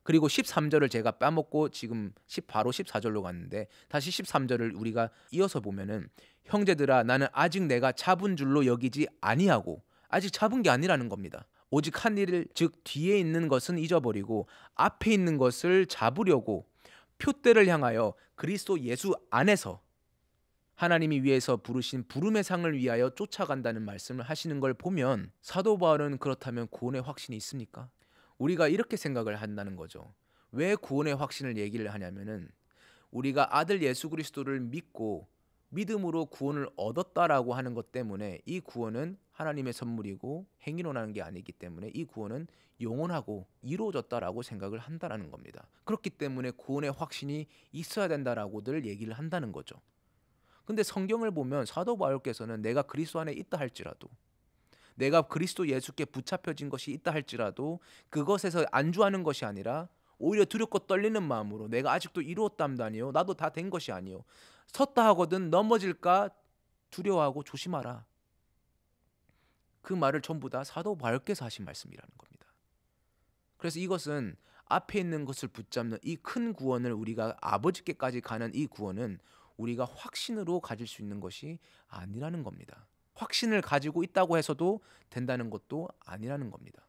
그리고 13절을 제가 빼먹고 지금 바로 14절로 갔는데 다시 13절을 우리가 이어서 보면은 형제들아 나는 아직 내가 잡은 줄로 여기지 아니하고, 아직 잡은 게 아니라는 겁니다. 오직 한 일을, 즉 뒤에 있는 것은 잊어버리고 앞에 있는 것을 잡으려고 표대를 향하여 그리스도 예수 안에서 하나님이 위에서 부르신 부름의 상을 위하여 쫓아간다는 말씀을 하시는 걸 보면 사도 바울은 그렇다면 구원의 확신이 있습니까? 우리가 이렇게 생각을 한다는 거죠. 왜 구원의 확신을 얘기를 하냐면은 우리가 아들 예수 그리스도를 믿고 믿음으로 구원을 얻었다라고 하는 것 때문에 이 구원은 하나님의 선물이고 행위로 나는 게 아니기 때문에 이 구원은 영원하고 이루어졌다라고 생각을 한다라는 겁니다. 그렇기 때문에 구원의 확신이 있어야 된다라고들 얘기를 한다는 거죠. 근데 성경을 보면 사도 바울께서는 내가 그리스도 안에 있다 할지라도, 내가 그리스도 예수께 붙잡혀진 것이 있다 할지라도 그것에서 안주하는 것이 아니라 오히려 두렵고 떨리는 마음으로 내가 아직도 이루었담도 아니요 나도 다 된 것이 아니요 섰다 하거든 넘어질까 두려워하고 조심하라. 그 말을 전부 다 사도 바울께서 하신 말씀이라는 겁니다. 그래서 이것은 앞에 있는 것을 붙잡는 이 큰 구원을, 우리가 아버지께까지 가는 이 구원은 우리가 확신으로 가질 수 있는 것이 아니라는 겁니다. 확신을 가지고 있다고 해서도 된다는 것도 아니라는 겁니다.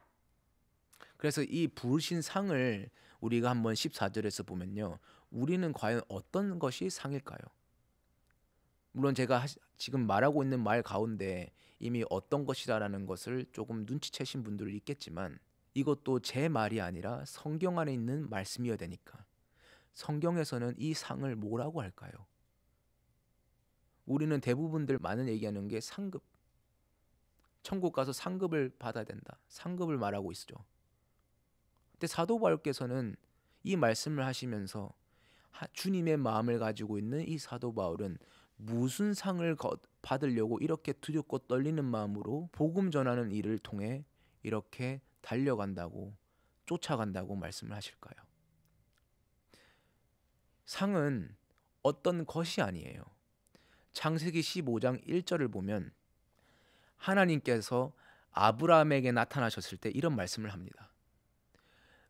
그래서 이 부르신 상을 우리가 한번 14절에서 보면요, 우리는 과연 어떤 것이 상일까요? 물론 제가 지금 말하고 있는 말 가운데 이미 어떤 것이라는 것을 조금 눈치채신 분들이 있겠지만, 이것도 제 말이 아니라 성경 안에 있는 말씀이어야 되니까, 성경에서는 이 상을 뭐라고 할까요? 우리는 대부분들 많은 얘기하는 게 상급, 천국 가서 상급을 받아야 된다, 상급을 말하고 있죠. 근데 사도 바울께서는 이 말씀을 하시면서 주님의 마음을 가지고 있는 이 사도 바울은 무슨 상을 받으려고 이렇게 두렵고 떨리는 마음으로 복음 전하는 일을 통해 이렇게 달려간다고, 쫓아간다고 말씀을 하실까요? 상은 어떤 것이 아니에요. 창세기 15장 1절을 보면 하나님께서 아브라함에게 나타나셨을 때 이런 말씀을 합니다.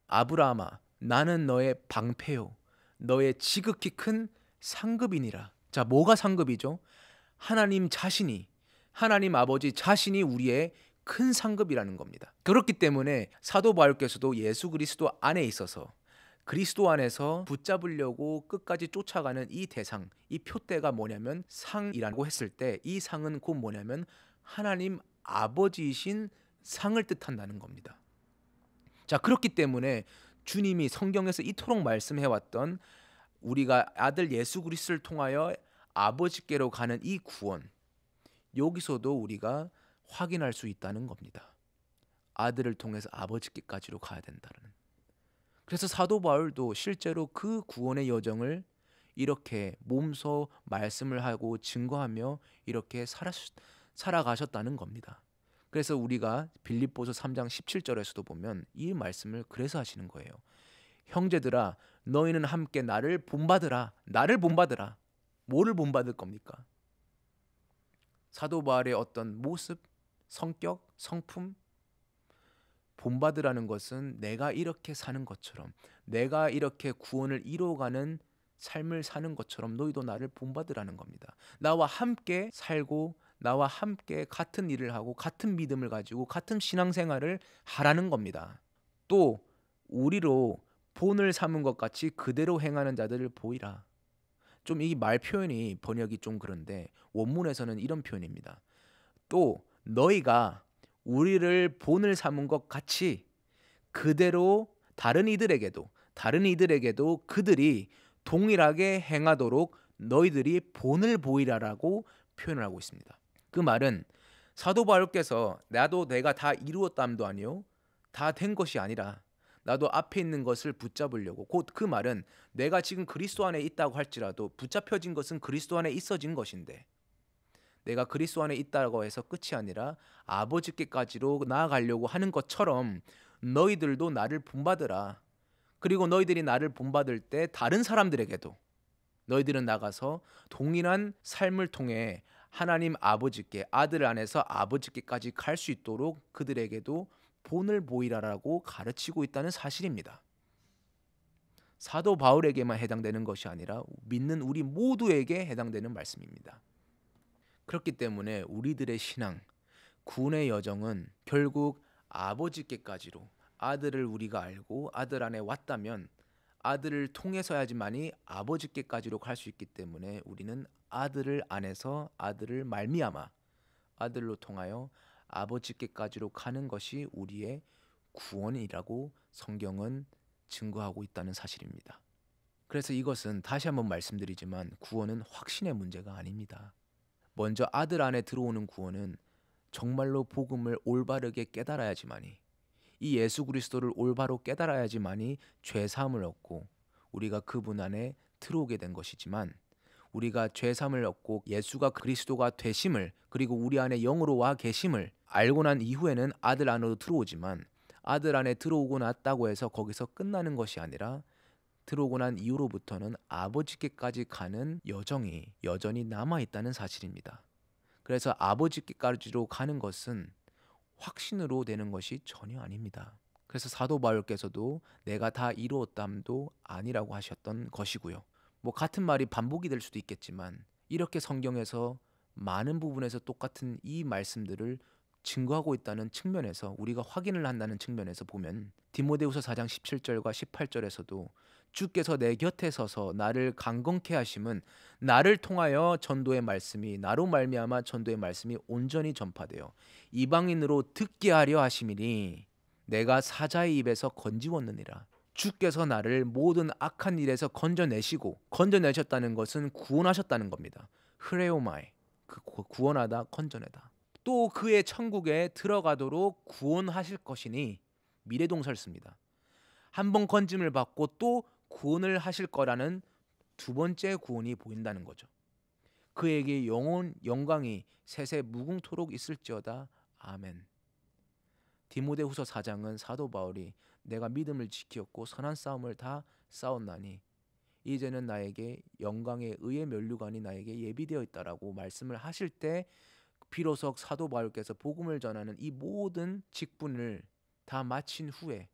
아브라함아, 나는 너의 방패요 너의 지극히 큰 상급이니라. 자, 뭐가 상급이죠? 하나님 자신이, 하나님 아버지 자신이 우리의 큰 상급이라는 겁니다. 그렇기 때문에 사도 바울께서도 예수 그리스도 안에 있어서 그리스도 안에서 붙잡으려고 끝까지 쫓아가는 이 대상, 이 표대가 뭐냐면 상이라고 했을 때 이 상은 곧 뭐냐면 하나님 아버지이신 상을 뜻한다는 겁니다. 자, 그렇기 때문에 주님이 성경에서 이토록 말씀해왔던 우리가 아들 예수 그리스도를 통하여 아버지께로 가는 이 구원, 여기서도 우리가 확인할 수 있다는 겁니다. 아들을 통해서 아버지께까지로 가야 된다는. 그래서 사도 바울도 실제로 그 구원의 여정을 이렇게 몸소 말씀을 하고 증거하며 이렇게 살아가셨다는 겁니다. 그래서 우리가 빌립보서 3장 17절에서도 보면 이 말씀을 그래서 하시는 거예요. 형제들아, 너희는 함께 나를 본받으라. 나를 본받으라. 뭐를 본받을 겁니까? 사도 바울의 어떤 모습, 성격, 성품? 본받으라는 것은 내가 이렇게 사는 것처럼, 내가 이렇게 구원을 이루어가는 삶을 사는 것처럼 너희도 나를 본받으라는 겁니다. 나와 함께 살고 나와 함께 같은 일을 하고 같은 믿음을 가지고 같은 신앙생활을 하라는 겁니다. 또 우리로 본을 삼은 것 같이 그대로 행하는 자들을 보이라. 좀 이 말 표현이 번역이 좀 그런데 원문에서는 이런 표현입니다. 또 너희가 우리를 본을 삼은 것 같이 그대로 다른 이들에게도 그들이 동일하게 행하도록 너희들이 본을 보이라라고 표현을 하고 있습니다. 그 말은 사도 바울께서 나도 내가 다 이루었담도 아니요 다 된 것이 아니라 나도 앞에 있는 것을 붙잡으려고, 곧 그 말은 내가 지금 그리스도 안에 있다고 할지라도 붙잡혀진 것은 그리스도 안에 있어진 것인데, 내가 그리스도 안에 있다고 해서 끝이 아니라 아버지께까지로 나아가려고 하는 것처럼 너희들도 나를 본받으라. 그리고 너희들이 나를 본받을 때 다른 사람들에게도 너희들은 나가서 동일한 삶을 통해 하나님 아버지께, 아들 안에서 아버지께까지 갈 수 있도록 그들에게도 본을 보이라라고 가르치고 있다는 사실입니다. 사도 바울에게만 해당되는 것이 아니라 믿는 우리 모두에게 해당되는 말씀입니다. 그렇기 때문에 우리들의 신앙, 구원의 여정은 결국 아버지께까지로, 아들을 우리가 알고 아들 안에 왔다면 아들을 통해서야지만이 아버지께까지로 갈 수 있기 때문에 우리는 아들을 안에서, 아들을 말미암아 아들로 통하여 아버지께까지로 가는 것이 우리의 구원이라고 성경은 증거하고 있다는 사실입니다. 그래서 이것은 다시 한번 말씀드리지만 구원은 확신의 문제가 아닙니다. 먼저 아들 안에 들어오는 구원은 정말로 복음을 올바르게 깨달아야지만이, 이 예수 그리스도를 올바로 깨달아야지만이 죄 사함을 얻고 우리가 그분 안에 들어오게 된 것이지만, 우리가 죄 사함을 얻고 예수가 그리스도가 되심을, 그리고 우리 안에 영으로 와 계심을 알고 난 이후에는 아들 안으로 들어오지만, 아들 안에 들어오고 났다고 해서 거기서 끝나는 것이 아니라 들어오고 난 이후로부터는 아버지께까지 가는 여정이 여전히 남아있다는 사실입니다. 그래서 아버지께까지로 가는 것은 확신으로 되는 것이 전혀 아닙니다. 그래서 사도 바울께서도 내가 다 이루었담도 아니라고 하셨던 것이고요. 같은 말이 반복이 될 수도 있겠지만, 이렇게 성경에서 많은 부분에서 똑같은 이 말씀들을 증거하고 있다는 측면에서, 우리가 확인을 한다는 측면에서 보면 디모데후서 4장 17절과 18절에서도 주께서 내 곁에 서서 나를 강건케 하심은 나를 통하여 전도의 말씀이, 나로 말미암아 전도의 말씀이 온전히 전파되어 이방인으로 듣게 하려 하심이니 내가 사자의 입에서 건지웠느니라. 주께서 나를 모든 악한 일에서 건져내셨다는 것은 구원하셨다는 겁니다. 흐레오마이, 그 구원하다, 건져내다. 또 그의 천국에 들어가도록 구원하실 것이니, 미래동사를 씁니다. 한번 건짐을 받고 또 구원을 하실 거라는 두 번째 구원이 보인다는 거죠. 그에게 영광이 세세 무궁토록 있을지어다. 아멘. 디모데후서 4장은 사도 바울이 내가 믿음을 지켰고 선한 싸움을 다 싸웠나니 이제는 나에게 영광의 의의 면류관이 나에게 예비되어 있다라고 말씀을 하실 때, 비로소 사도 바울께서 복음을 전하는 이 모든 직분을 다 마친 후에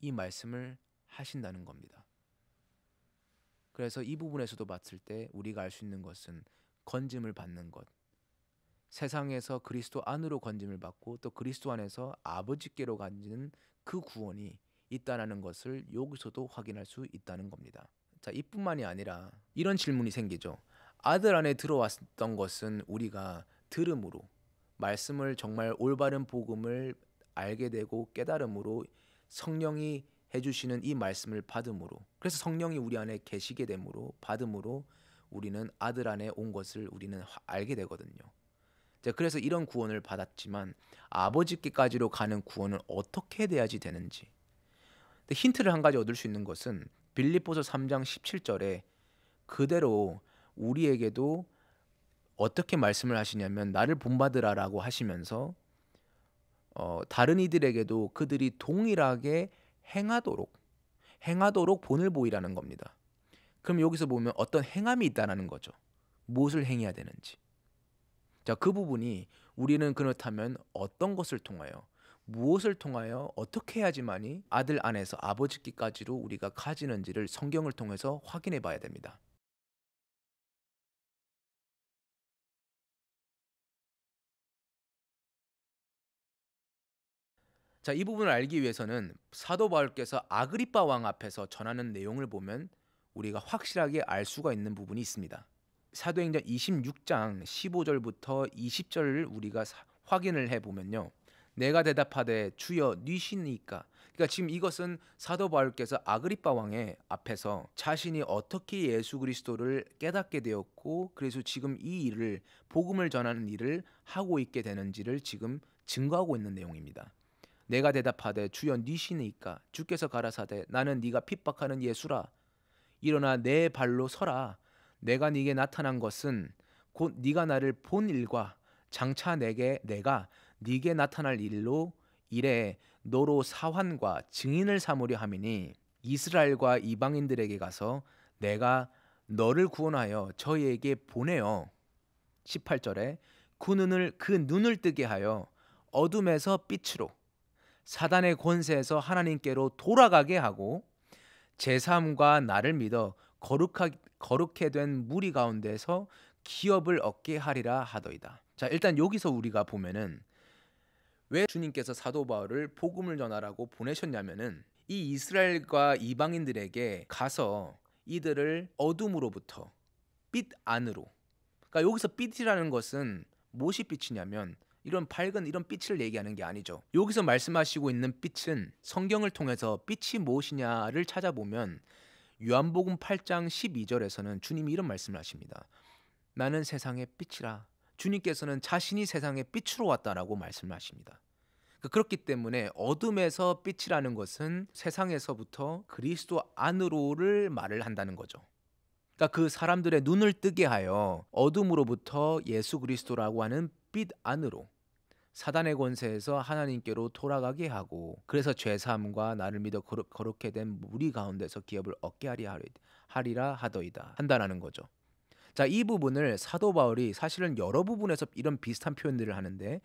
이 말씀을 하신다는 겁니다. 그래서 이 부분에서도 봤을 때 우리가 알 수 있는 것은 건짐을 받는 것, 세상에서 그리스도 안으로 건짐을 받고 또 그리스도 안에서 아버지께로 가는 그 구원이 있다는 것을 여기서도 확인할 수 있다는 겁니다. 자, 이뿐만이 아니라 이런 질문이 생기죠. 아들 안에 들어왔던 것은 우리가 들음으로, 말씀을 정말 올바른 복음을 알게 되고 깨달음으로, 성령이 해주시는 이 말씀을 받음으로, 그래서 성령이 우리 안에 계시게 됨으로, 받음으로 우리는 아들 안에 온 것을 우리는 알게 되거든요. 그래서 이런 구원을 받았지만 아버지께까지로 가는 구원은 어떻게 돼야지 되는지, 힌트를 한 가지 얻을 수 있는 것은 빌립보서 3장 17절에 그대로 우리에게도 어떻게 말씀을 하시냐면, 나를 본받으라라고 하시면서 다른 이들에게도 그들이 동일하게 행하도록 본을 보이라는 겁니다. 그럼 여기서 보면 어떤 행함이 있다는 거죠. 무엇을 행해야 되는지. 자, 그 부분이 우리는 그렇다면 어떤 것을 통하여, 무엇을 통하여, 어떻게 해야지만이 아들 안에서 아버지께까지로 우리가 가지는지를 성경을 통해서 확인해 봐야 됩니다. 자, 이 부분을 알기 위해서는 사도 바울께서 아그리빠 왕 앞에서 전하는 내용을 보면 우리가 확실하게 알 수가 있는 부분이 있습니다. 사도행전 26장 15절부터 20절을 우리가 확인을 해보면요, 내가 대답하되 주여 니시니까, 그러니까 지금 이것은 사도 바울께서 아그리빠 왕의 앞에서 자신이 어떻게 예수 그리스도를 깨닫게 되었고, 그래서 지금 이 일을, 복음을 전하는 일을 하고 있게 되는지를 지금 증거하고 있는 내용입니다. 내가 대답하되 주여 니시니까, 주께서 가라사대 나는 네가 핍박하는 예수라. 일어나 내 발로 서라. 내가 네게 나타난 것은 곧 네가 나를 본 일과 장차 내가 네게 나타날 일에 너로 사환과 증인을 삼으려 함이니, 이스라엘과 이방인들에게 가서 내가 너를 구원하여 저희에게 보내어 18절에 그 눈을 뜨게 하여 어둠에서 빛으로, 사단의 권세에서 하나님께로 돌아가게 하고 제3과 나를 믿어 거룩해 된 무리 가운데서 기업을 얻게 하리라 하더이다. 자, 일단 여기서 우리가 보면은 왜 주님께서 사도 바울을 복음을 전하라고 보내셨냐면은, 이 이스라엘과 이방인들에게 가서 이들을 어둠으로부터 빛 안으로, 그러니까 여기서 빛이라는 것은 무엇이 빛이냐면 이런 밝은 이런 빛을 얘기하는 게 아니죠. 여기서 말씀하시고 있는 빛은, 성경을 통해서 빛이 무엇이냐를 찾아보면 요한복음 8장 12절에서는 주님이 이런 말씀을 하십니다. 나는 세상의 빛이라. 주님께서는 자신이 세상에 빛으로 왔다라고 말씀하십니다. 그렇기 때문에 어둠에서 빛이라는 것은 세상에서부터 그리스도 안으로를 말을 한다는 거죠. 그러니까 그 사람들의 눈을 뜨게 하여 어둠으로부터 예수 그리스도라고 하는 빛 안으로, 사단의 권세에서 하나님께로 돌아가게 하고, 그래서 죄사함과 나를 믿어 거룩게 된 무리 가운데서 기업을 얻게 하리라 하더이다 한다라는 거죠. 자, 이 부분을 사도 바울이 사실은 여러 부분에서 이런 비슷한 표현들을 하는데,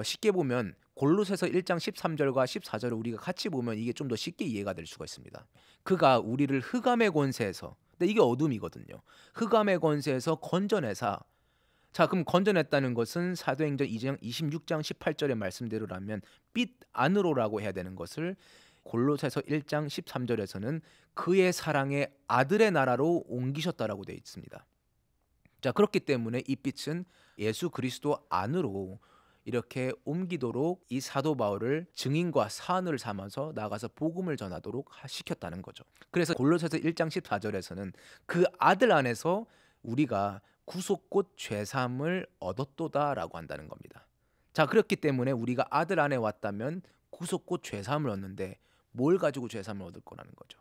쉽게 보면 골로새서 1장 13절과 14절을 우리가 같이 보면 이게 좀 더 쉽게 이해가 될 수가 있습니다. 그가 우리를 흑암의 권세에서, 근데 이게 어둠이거든요. 흑암의 권세에서 건져내사. 자, 그럼 건져냈다는 것은 사도행전 26장 18절의 말씀대로라면 빛 안으로라고 해야 되는 것을 골로새서 1장 13절에서는 그의 사랑의 아들의 나라로 옮기셨다라고 되어 있습니다. 자, 그렇기 때문에 이 빛은 예수 그리스도 안으로 이렇게 옮기도록 이 사도 바울을 증인과 사안을 삼아서 나가서 복음을 전하도록 시켰다는 거죠. 그래서 골로새서 1장 14절에서는 그 아들 안에서 우리가 구속 곧 죄사함을 얻었도다라고 한다는 겁니다. 자, 그렇기 때문에 우리가 아들 안에 왔다면 구속 곧 죄사함을 얻는데 뭘 가지고 죄사함을 얻을 거라는 거죠.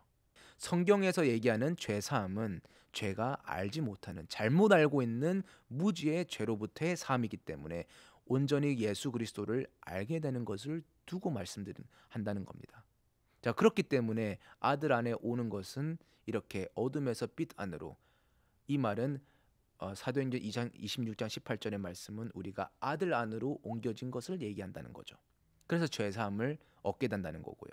성경에서 얘기하는 죄사함은 죄가 알지 못하는, 잘못 알고 있는 무지의 죄로부터의 사함이기 때문에 온전히 예수 그리스도를 알게 되는 것을 두고 한다는 겁니다. 자, 그렇기 때문에 아들 안에 오는 것은 이렇게 어둠에서 빛 안으로, 이 말은 사도행전 26장 18절의 말씀은 우리가 아들 안으로 옮겨진 것을 얘기한다는 거죠. 그래서 죄사함을 얻게 된다는 거고요.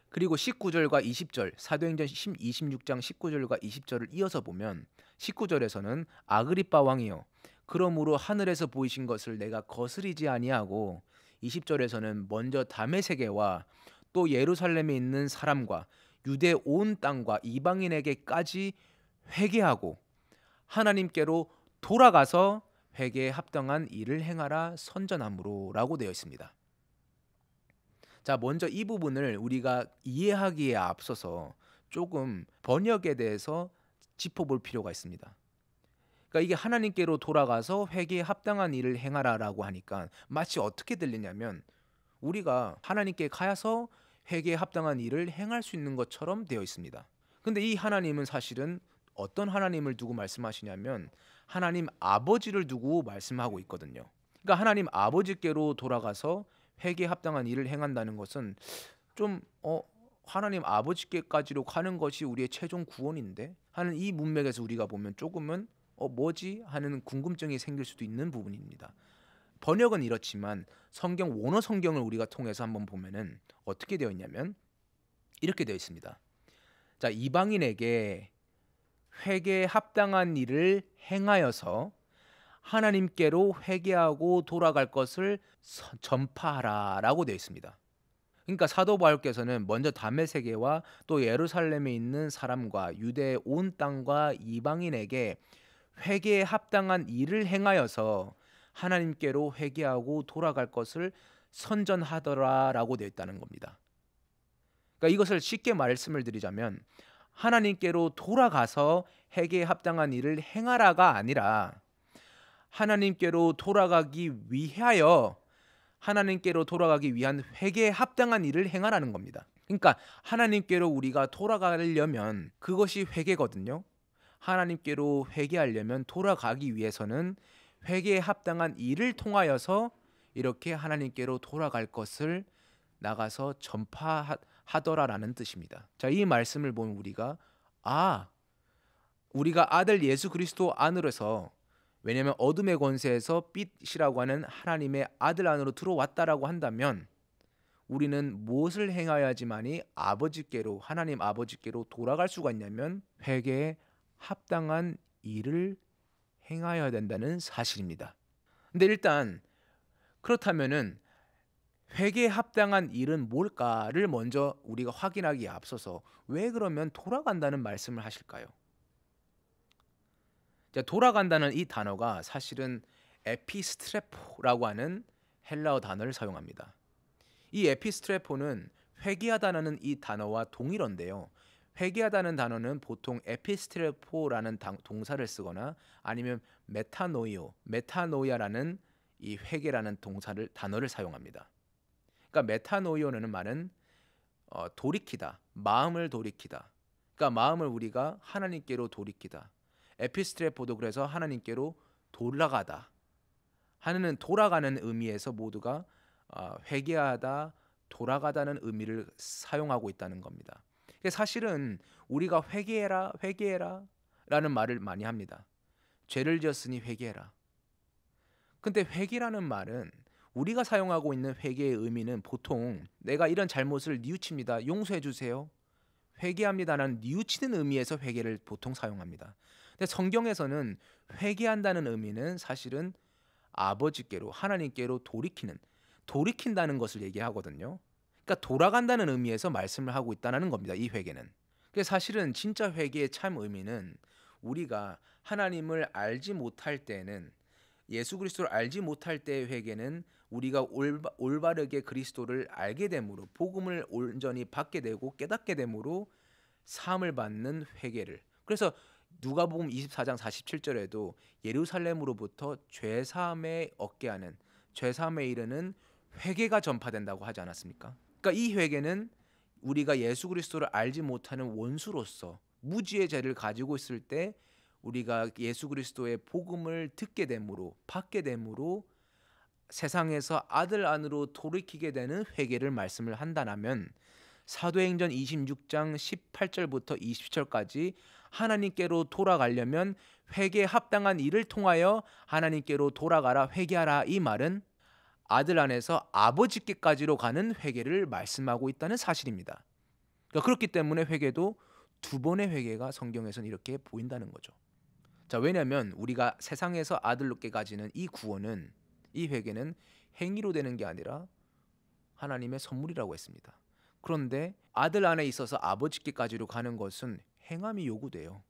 그리고 19절과 20절, 사도행전 26장 19절과 20절을 이어서 보면 19절에서는 아그리빠 왕이여, 그러므로 하늘에서 보이신 것을 내가 거스리지 아니하고, 20절에서는 먼저 다메섹에와 또 예루살렘에 있는 사람과 유대 온 땅과 이방인에게까지 회개하고 하나님께로 돌아가서 회개에 합당한 일을 행하라 선전함으로라고 되어 있습니다. 자, 먼저 이 부분을 우리가 이해하기에 앞서서 조금 번역에 대해서 짚어볼 필요가 있습니다. 그러니까 이게 하나님께로 돌아가서 회개에 합당한 일을 행하라라고 하니까 마치 어떻게 들리냐면 우리가 하나님께 가서 회개에 합당한 일을 행할 수 있는 것처럼 되어 있습니다. 근데 이 하나님은 사실은 어떤 하나님을 두고 말씀하시냐면 하나님 아버지를 두고 말씀하고 있거든요. 그러니까 하나님 아버지께로 돌아가서 회개에 합당한 일을 행한다는 것은 좀 하나님 아버지께까지로 가는 것이 우리의 최종 구원인데 하는 이 문맥에서 우리가 보면 조금은 뭐지? 하는 궁금증이 생길 수도 있는 부분입니다. 번역은 이렇지만 성경 원어 성경을 우리가 통해서 한번 보면은 어떻게 되어 있냐면 이렇게 되어 있습니다. 자, 이방인에게 회개에 합당한 일을 행하여서 하나님께로 회개하고 돌아갈 것을 전파하라라고 되어 있습니다. 그러니까 사도 바울께서는 먼저 다메섹에와 또 예루살렘에 있는 사람과 유대의 온 땅과 이방인에게 회개에 합당한 일을 행하여서 하나님께로 회개하고 돌아갈 것을 선전하더라라고 되어 있다는 겁니다. 그러니까 이것을 쉽게 말씀을 드리자면 하나님께로 돌아가서 회개에 합당한 일을 행하라가 아니라 하나님께로 돌아가기 위하여 하나님께로 돌아가기 위한 회개에 합당한 일을 행하라는 겁니다. 그러니까 하나님께로 우리가 돌아가려면 그것이 회개거든요. 하나님께로 회개하려면 돌아가기 위해서는 회개에 합당한 일을 통하여서 이렇게 하나님께로 돌아갈 것을 나가서 전파하더라라는 뜻입니다. 자, 이 말씀을 보면 우리가 우리가 아들 예수 그리스도 안으로서, 왜냐하면 어둠의 권세에서 빛이라고 하는 하나님의 아들 안으로 들어왔다라고 한다면 우리는 무엇을 행하여야지만이 아버지께로, 하나님 아버지께로 돌아갈 수가 있냐면 회개에 합당한 일을 행하여야 된다는 사실입니다. 근데 일단 그렇다면은 회개에 합당한 일은 뭘까를 먼저 우리가 확인하기에 앞서서 왜 그러면 돌아간다는 말씀을 하실까요? 자, 돌아간다는 이 단어가 사실은 에피스트레포라고 하는 헬라어 단어를 사용합니다. 이 에피스트레포는 회개하다는 이 단어와 동일어인데요. 회개하다는 단어는 보통 에피스트레포라는 동사를 쓰거나 아니면 메타노이아라는 이 회개라는 단어를 사용합니다. 그러니까 메타노이오는 말은 돌이키다, 마음을 돌이키다. 그러니까 마음을 우리가 하나님께로 돌이키다. 에피스트레포도 그래서 하나님께로 돌아가다 하는 돌아가는 의미에서 모두가 회개하다, 돌아가다는 의미를 사용하고 있다는 겁니다. 사실은 우리가 회개해라 라는 말을 많이 합니다. 죄를 지었으니 회개해라. 근데 회개라는 말은 우리가 사용하고 있는 회개의 의미는 보통 내가 이런 잘못을 뉘우칩니다. 용서해 주세요. 회개합니다라는 뉘우치는 의미에서 회개를 보통 사용합니다. 근데 성경에서는 회개한다는 의미는 사실은 아버지께로, 하나님께로 돌이킨다는 것을 얘기하거든요. 그러니까 돌아간다는 의미에서 말씀을 하고 있다는 겁니다. 이 회개는. 그래서 사실은 진짜 회개의 참 의미는 우리가 하나님을 알지 못할 때는, 예수 그리스도를 알지 못할 때의 회개는 우리가 올바르게 그리스도를 알게 됨으로, 복음을 온전히 받게 되고 깨닫게 됨으로 사함을 받는 회개를. 그래서 누가복음 24장 47절에도 예루살렘으로부터 죄사함에 얻게 하는, 죄사함에 이르는 회개가 전파된다고 하지 않았습니까? 그러니까 이 회개는 우리가 예수 그리스도를 알지 못하는 원수로서 무지의 죄를 가지고 있을 때 우리가 예수 그리스도의 복음을 듣게 됨으로, 받게 됨으로 세상에서 아들 안으로 돌이키게 되는 회개를 말씀을 한다면, 사도행전 26장 18절부터 20절까지 하나님께로 돌아가려면 회개에 합당한 일을 통하여 하나님께로 돌아가라, 회개하라, 이 말은 아들 안에서 아버지께까지로 가는 회개를 말씀하고 있다는 사실입니다. 그러니까 그렇기 때문에 회개도 두 번의 회개가 성경에서는 이렇게 보인다는 거죠. 자, 왜냐하면 우리가 세상에서 아들로께 가지는 이 구원은, 이 회개는 행위로 되는 게 아니라 하나님의 선물이라고 했습니다. 그런데 아들 안에 있어서 아버지께까지로 가는 것은 행함이 요구돼요.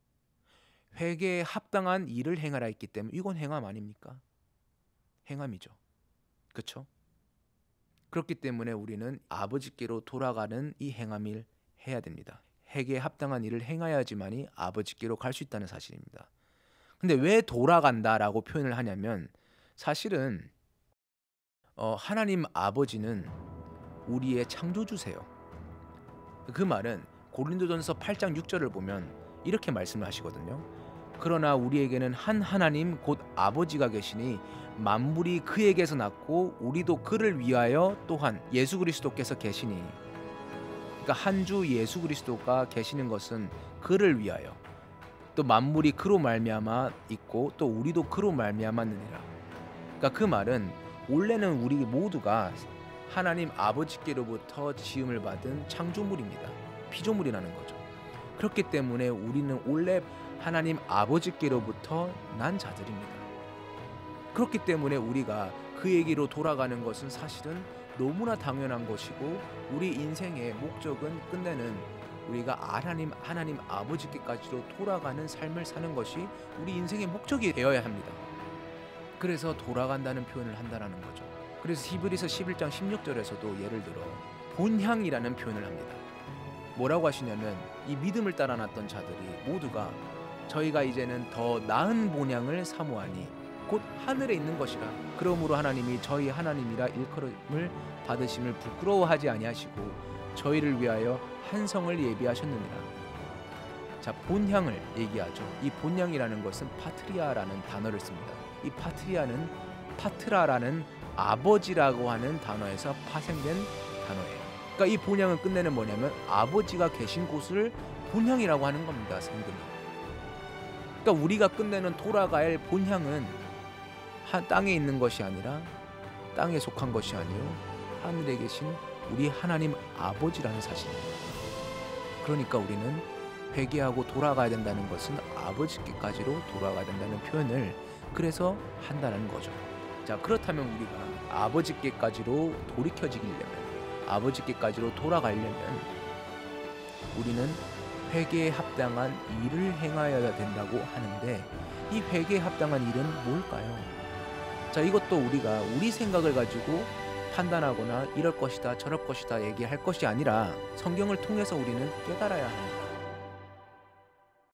회개에 합당한 일을 행하라 했기 때문에 이건 행함 아닙니까? 행함이죠. 그렇죠? 그렇기 때문에 우리는 아버지께로 돌아가는 이 행함을 해야 됩니다. 회개에 합당한 일을 행해야지만이 아버지께로 갈 수 있다는 사실입니다. 근데 왜 돌아간다라고 표현을 하냐면, 사실은 하나님 아버지는 우리의 창조주세요. 그 말은 고린도전서 8장 6절을 보면 이렇게 말씀을 하시거든요. 그러나 우리에게는 한 하나님 곧 아버지가 계시니 만물이 그에게서 났고 우리도 그를 위하여 또한 예수 그리스도께서 계시니, 그러니까 한 주 예수 그리스도가 계시는 것은 그를 위하여, 또 만물이 그로 말미암아 있고 또 우리도 그로 말미암았느니라. 그러니까 그 말은 원래는 우리 모두가 하나님 아버지께로부터 지음을 받은 창조물입니다. 피조물이라는 거죠. 그렇기 때문에 우리는 원래 하나님 아버지께로부터 난 자들입니다. 그렇기 때문에 우리가 그에게로 돌아가는 것은 사실은 너무나 당연한 것이고, 우리 인생의 목적은 끝내는 우리가 하나님 아버지께까지로 돌아가는 삶을 사는 것이 우리 인생의 목적이 되어야 합니다. 그래서 돌아간다는 표현을 한다는 거죠. 그래서 히브리서 11장 16절에서도 예를 들어 본향이라는 표현을 합니다. 뭐라고 하시냐면, 이 믿음을 따라 났던 자들이 모두가 저희가 이제는 더 나은 본향을 사모하니 곧 하늘에 있는 것이라. 그러므로 하나님이 저희 하나님이라 일컬음을 받으심을 부끄러워하지 아니하시고 저희를 위하여 한 성을 예비하셨느니라. 자, 본향을 얘기하죠. 이 본향이라는 것은 파트리아라는 단어를 씁니다. 이 파트리아는 파트라라는 아버지라고 하는 단어에서 파생된 단어예요. 그러니까 이 본향을 끝내는 뭐냐면 아버지가 계신 곳을 본향이라고 하는 겁니다. 성경이. 그러니까 우리가 끝내는 돌아갈 본향은 땅에 있는 것이 아니라, 땅에 속한 것이 아니요 하늘에 계신 우리 하나님 아버지라는 사실입니다. 그러니까 우리는 회개하고 돌아가야 된다는 것은 아버지께까지로 돌아가야 된다는 표현을 그래서 한다는 거죠. 자, 그렇다면 우리가 아버지께까지로 돌이켜지려면, 아버지께까지로 돌아가려면 우리는 회개에 합당한 일을 행하여야 된다고 하는데, 이 회개에 합당한 일은 뭘까요? 자, 이것도 우리가 우리 생각을 가지고 판단하거나 이럴 것이다 저럴 것이다 얘기할 것이 아니라 성경을 통해서 우리는 깨달아야 합니다.